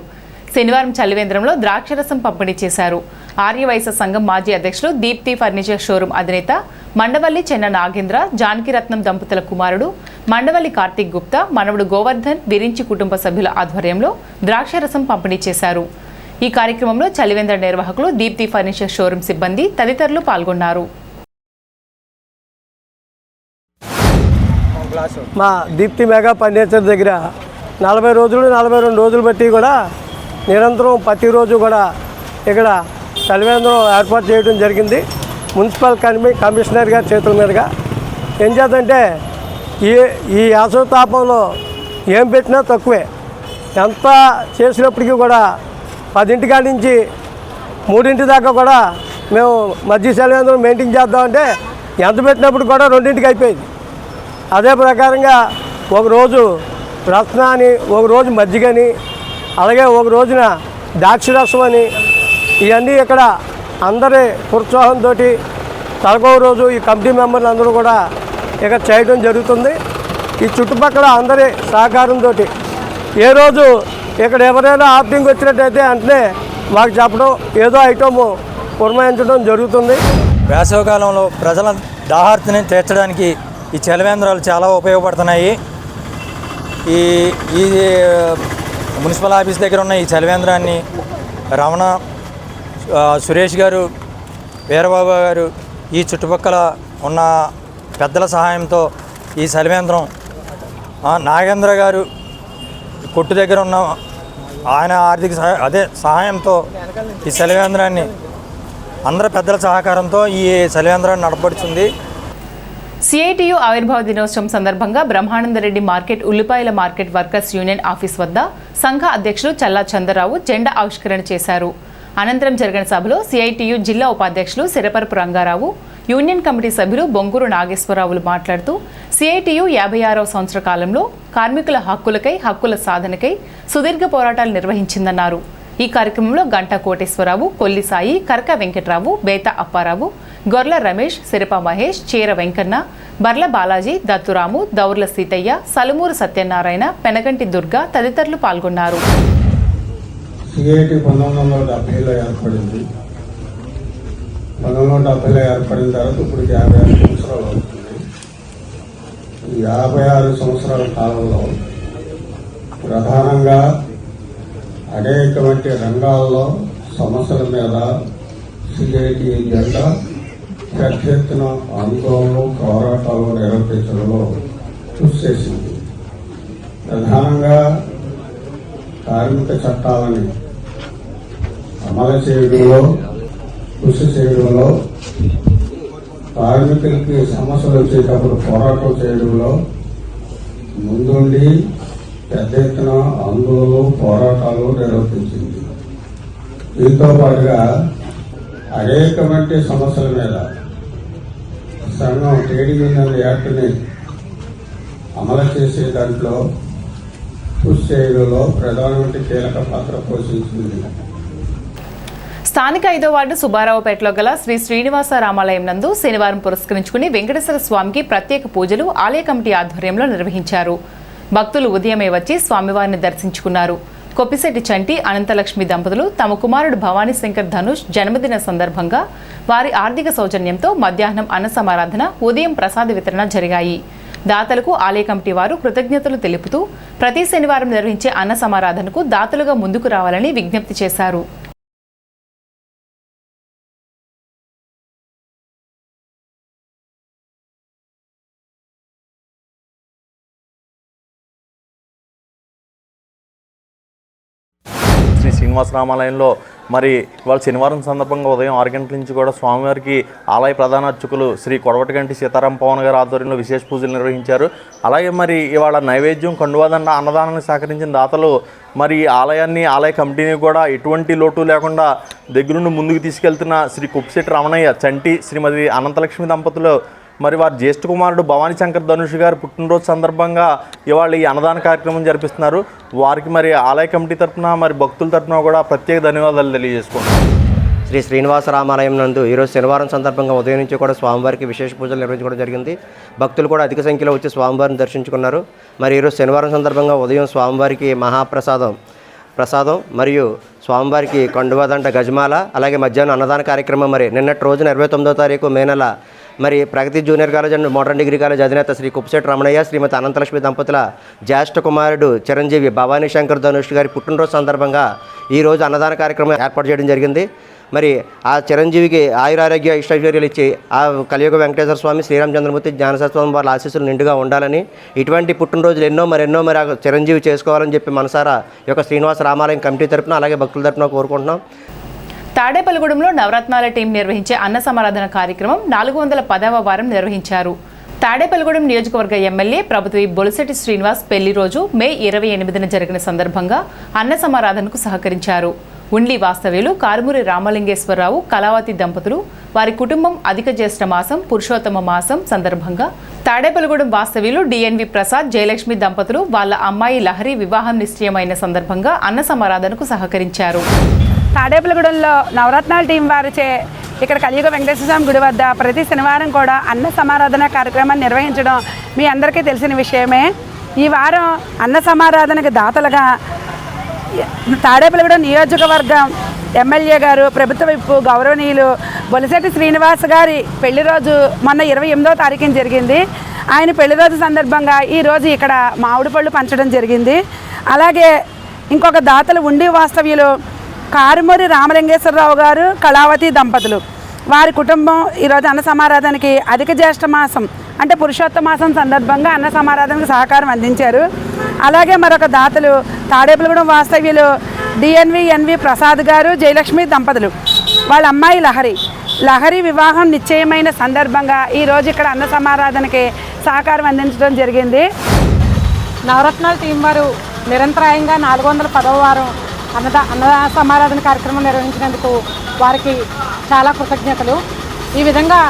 Speaker 1: శనివారం చలివేంద్రంలో ద్రాక్షరసం పంపిణీ చేశారు. ఆర్యవైశ్య సంఘం మాజీ అధ్యక్షులు దీప్తి ఫర్నిచర్ షోరూం అధినేత మండవల్లి చెన్న నాగేంద్ర, జానకిరత్నం దంపతుల కుమారుడు మండవల్లి కార్తీక్ గుప్తా, మనవడు గోవర్ధన్, విరించి కుటుంబ సభ్యుల ఆధ్వర్యంలో ద్రాక్షరసం పంపిణీ చేశారు. ఈ కార్యక్రమంలో చలివేంద్ర నిర్వాహకులు, దీప్తి ఫర్నిచర్ షోరూం సిబ్బంది తదితరులు పాల్గొన్నారు.
Speaker 22: మా దీప్తి మెగా ఫర్నిచర్ దగ్గర 40 రోజులు 42 రోజులు బట్టి కూడా నిరంతరం ప్రతిరోజు కూడా ఇక్కడ చలివేంద్రం ఏర్పాటు చేయడం జరిగింది. మున్సిపల్ కమిషనర్ గారి చేతుల మీదుగా. ఏం చేద్దంటే ఈ యాసవతాపంలో ఏం పెట్టినా తక్కువే. ఎంత చేసినప్పటికీ కూడా 10 కాడి నుంచి 3 దాకా కూడా మేము మధ్య చలివేంద్రం మెయింటైన్ చేద్దామంటే ఎంత పెట్టినప్పుడు కూడా 2 అయిపోయింది. అదే ప్రకారంగా ఒకరోజు రత్నాన్ని, ఒకరోజు మజ్జిగని, అలాగే ఒక రోజున ద్రాక్షరసం అని, ఇవన్నీ ఇక్కడ అందరి ప్రోత్సాహంతో తలకో రోజు ఈ కమిటీ మెంబర్లు అందరూ కూడా ఇక్కడ చేయడం జరుగుతుంది. ఈ చుట్టుపక్కల అందరి సహకారంతో ఏ రోజు ఇక్కడ ఎవరైనా ఆప్టింగ్ వచ్చినట్టయితే వెంటనే మాకు చెప్పడం, ఏదో ఐటమ్ పురమాయించడం జరుగుతుంది.
Speaker 23: వేసవికాలంలో ప్రజల దాహార్తిని తీర్చడానికి ఈ చలివేంద్రాలు చాలా ఉపయోగపడుతున్నాయి.
Speaker 3: ఈ ఈ మున్సిపల్ ఆఫీస్ దగ్గర ఉన్న ఈ చలివేంద్రాన్ని రమణ, సురేష్ గారు, వీరబాబు గారు, ఈ చుట్టుపక్కల ఉన్న పెద్దల సహాయంతో ఈ చలివేంద్రం, నాగేంద్ర గారు కొట్టు దగ్గర ఉన్న ఆయన ఆర్థిక సహాయంతో ఈ చలివేంద్రాన్ని అందరి పెద్దల సహకారంతో ఈ చలివేంద్రాన్ని నడపడుతుంది.
Speaker 1: సిఐటియు ఆవిర్భావ దినోత్సవం సందర్భంగా బ్రహ్మానందరెడ్డి మార్కెట్ ఉల్లిపాయల మార్కెట్ వర్కర్స్ యూనియన్ ఆఫీస్ వద్ద సంఘ అధ్యక్షులు చల్లా చంద్రరావు జెండా ఆవిష్కరణ చేశారు. అనంతరం జరిగిన సభలో సిఐటియు జిల్లా ఉపాధ్యక్షులు సిరపరపు రంగారావు, యూనియన్ కమిటీ సభ్యులు బొంగూరు నాగేశ్వరరావులు మాట్లాడుతూ సిఐటియు 56వ సంవత్సర కాలంలో కార్మికుల హక్కుల సాధనకై సుదీర్ఘ పోరాటాలు నిర్వహించిందన్నారు. ఈ కార్యక్రమంలో గంటా కోటేశ్వరరావు, కొల్లి సాయి, కరక వెంకట్రావు, బేతా అప్పారావు, గొర్ల రమేష్, సిరప మహేష్, చీర వెంకన్న, బర్ల బాలాజీ, దత్తురాము, దౌర్ల సీతయ్య, సలుమూరు సత్యనారాయణ, పెనగంటి దుర్గా తదితరులు పాల్గొన్నారు.
Speaker 6: సిఐటి 1970లో ఏర్పడింది. 1970లో ఏర్పడిన తర్వాత ఇప్పుడు 56 సంవత్సరాలు అవుతుంది. ఈ 56 సంవత్సరాల కాలంలో ప్రధానంగా అనేకమంది రంగాల్లో సమస్యల మీద సిఐటి జెండా పెద్ద ఎత్తున ఆందోళనలు, పోరాటాలు నిర్వహించడంలో కృషి చేసింది. ప్రధానంగా కార్మిక చట్టాలని అమలు చేయడంలో, కృషి చేయడంలో, కార్మికులకి సమస్యలు వచ్చేటప్పుడు పోరాటం చేయడంలో ముందుండి పెద్ద ఎత్తున ఆందోళనలు, పోరాటాలు నిర్వహించింది. దీంతో పాటుగా అనేకమంది సమస్యల మీద సంఘం ట్రేడింగ్ యూనియన్ యాక్ట్ని అమలు చేసే దాంట్లో కృషి చేయడంలో ప్రధానమంత్రి కీలక పాత్ర పోషించింది.
Speaker 1: స్థానిక 5వ వార్డు సుబ్బారావుపేటలో గల శ్రీ శ్రీనివాస రామాలయం నందు శనివారం పురస్కరించుకుని వెంకటేశ్వర స్వామికి ప్రత్యేక పూజలు ఆలయ కమిటీ ఆధ్వర్యంలో నిర్వహించారు. భక్తులు ఉదయమే వచ్చి స్వామివారిని దర్శించుకున్నారు. కొప్పిశెట్టి చంటి, అనంతలక్ష్మి దంపతులు తమ కుమారుడు భవానీశంకర్ ధనుష్ జన్మదిన సందర్భంగా వారి ఆర్థిక సౌజన్యంతో మధ్యాహ్నం అన్న సమారాధన, ఉదయం ప్రసాద వితరణ జరిగాయి. దాతలకు ఆలయ కమిటీ వారు కృతజ్ఞతలు తెలుపుతూ ప్రతి శనివారం నిర్వహించే అన్న సమారాధనకు దాతలుగా ముందుకు రావాలని విజ్ఞప్తి చేశారు.
Speaker 23: శ్రీ శ్రీనివాస రామాలయంలో మరి ఇవాళ శనివారం సందర్భంగా ఉదయం 6 గంటల నుంచి కూడా స్వామివారికి ఆలయ ప్రధాన అర్చకులు శ్రీ కొడవటిగంటి సీతారాం పవన్ గారి ఆధ్వర్యంలో విశేష పూజలు నిర్వహించారు. అలాగే మరి ఇవాళ నైవేద్యం, కండువాదండ, అన్నదానాన్ని సహకరించిన దాతలు మరి ఆలయాన్ని, ఆలయ కమిటీని కూడా ఎటువంటి లోటు లేకుండా దగ్గరుండి ముందుకు తీసుకెళ్తున్న శ్రీ కొప్పిశెట్టి రమణయ్య, చంటి, శ్రీమతి అనంతలక్ష్మి దంపతులు మరి వారి జ్యేష్ఠ కుమారుడు భవానీశంకర్ ధనుష్ గారు పుట్టినరోజు సందర్భంగా ఇవాళ ఈ అన్నదాన కార్యక్రమం జరిపిస్తున్నారు. వారికి మరి ఆలయ కమిటీ తరఫున, మరి భక్తుల తరఫున కూడా ప్రత్యేక ధన్యవాదాలు తెలియజేసుకుంటున్నారు.
Speaker 24: శ్రీ శ్రీనివాస రామాలయం నందు ఈరోజు శనివారం సందర్భంగా ఉదయం నుంచి కూడా స్వామివారికి విశేష పూజలు నిర్వహించుకోవడం జరిగింది. భక్తులు కూడా అధిక సంఖ్యలో వచ్చి స్వామివారిని దర్శించుకున్నారు. మరి ఈరోజు శనివారం సందర్భంగా ఉదయం స్వామివారికి ప్రసాదం మరియు స్వామివారికి కండువాదంట, గజమాల, అలాగే మధ్యాహ్నం అన్నదాన కార్యక్రమం. మరి నిన్నటి రోజున 29వ తారీఖు మే నెల మరి Pragathi junior college and modern degree college అధినేత శ్రీ కొప్పిశెట్టి రమణయ్య, శ్రీమతి అనంతలక్ష్మి దంపతుల జ్యేష్ఠ కుమారుడు చిరంజీవి భవానీశంకర్ ధనుష్ గారి పుట్టినరోజు సందర్భంగా ఈరోజు అన్నదాన కార్యక్రమం ఏర్పాటు చేయడం జరిగింది. మరి ఆ చిరంజీవికి ఆయురారోగ్య ఇష్టైశ్వర్యాలు ఇచ్చి ఆ కలియుగ వెంకటేశ్వర స్వామి, శ్రీరామచంద్రమూర్తి, జ్ఞానశాస్త్రం వారి ఆశీస్సులు నిండుగా ఉండాలని, ఇటువంటి పుట్టినరోజులు ఎన్నో మరి చిరంజీవి చేసుకోవాలని చెప్పి మనసారా ఈ యొక్క శ్రీనివాస రామాలయం కమిటీ తరపున, అలాగే భక్తుల తరపున కోరుకుంటున్నాం.
Speaker 1: తాడేపల్లిగూడెంలో నవరత్నాల టీం నిర్వహించే అన్న సమారాధన కార్యక్రమం 410వ వారం నిర్వహించారు. తాడేపల్లిగూడెం నియోజకవర్గ ఎమ్మెల్యే ప్రభుత్వ బొలిశెట్టి శ్రీనివాస్ పెళ్లి రోజు మే 28న జరిగిన సందర్భంగా అన్న సమారాధనకు సహకరించారు. ఉండ్లి వాస్తవ్యులు కారుమూరి రామలింగేశ్వరరావు, కళావతి దంపతులు, వారి కుటుంబం అధిక జ్యేష్ఠ మాసం, పురుషోత్తమ మాసం సందర్భంగా తాడేపల్లిగూడెం వాస్తవ్యులు డిఎన్వి ప్రసాద్, జయలక్ష్మి దంపతులు వాళ్ళ అమ్మాయి లహరి వివాహం నిశ్చయమైన సందర్భంగా అన్న సమారాధనకు సహకరించారు.
Speaker 25: తాడేపల్లిగూడెంలో నవరత్నాల టీం వారిచే ఇక్కడ కలియుగ వెంకటేశ్వర స్వామి గుడి వద్ద ప్రతి శనివారం కూడా అన్న సమారాధన కార్యక్రమాన్ని నిర్వహించడం మీ అందరికీ తెలిసిన విషయమే. ఈ వారం అన్న సమారాధనకు దాతలుగా తాడేపల్లిగూడెం నియోజకవర్గం ఎమ్మెల్యే గారు, ప్రభుత్వ విప్పు గౌరవనీయులు బొలిశెట్టి శ్రీనివాస్ గారి పెళ్లి రోజు మొన్న 28వ తారీఖున జరిగింది. ఆయన పెళ్లి రోజు సందర్భంగా ఈరోజు ఇక్కడ మామిడి పళ్ళు పంచడం జరిగింది. అలాగే ఇంకొక దాతలు ఉండి వాస్తవ్యులు కారుమూరి రామలింగేశ్వరరావు గారు, కళావతి దంపతులు, వారి కుటుంబం ఈరోజు అన్న సమారాధనకి అధిక జ్యేష్ఠ మాసం అంటే పురుషోత్తమ మాసం సందర్భంగా అన్న సమారాధనకు సహకారం అందించారు. అలాగే మరొక దాతలు తాడేపల్లిగూడెం వాస్తవ్యులు ఎన్వి ప్రసాద్ గారు, జయలక్ష్మి దంపతులు, వాళ్ళ అమ్మాయి లహరి వివాహం నిశ్చయమైన సందర్భంగా ఈరోజు ఇక్కడ అన్న సమారాధనకి సహకారం అందించడం జరిగింది.
Speaker 2: నవరత్నాల టీం వారు నిరంతరాయంగా 410వ వారం అన్న సమారాధన కార్యక్రమం నిర్వహించినందుకు వారికి చాలా కృతజ్ఞతలు. ఈ విధంగా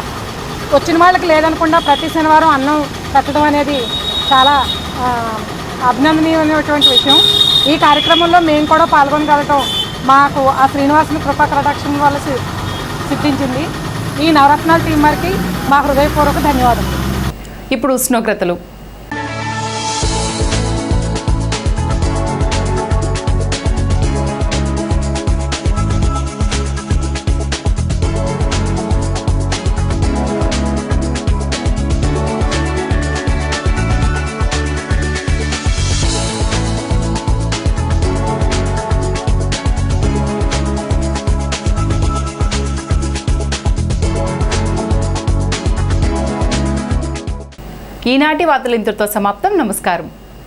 Speaker 2: వచ్చిన వాళ్ళకి లేదనకుండా ప్రతి శనివారం అన్నం పెట్టడం అనేది చాలా అభినందనీయమైనటువంటి విషయం. ఈ కార్యక్రమంలో మేము కూడా పాల్గొనగలటం మాకు ఆ శ్రీనివాసుని కృపా కటాక్షం వల్ల సిద్ధించింది. ఈ నవరత్నాల టీం వారికి మా హృదయపూర్వక ధన్యవాదాలు.
Speaker 1: ఇప్పుడు ఉష్ణోగ్రతలు. ఈనాటి వార్తలు ఇంతటితో సమాప్తం. నమస్కారం.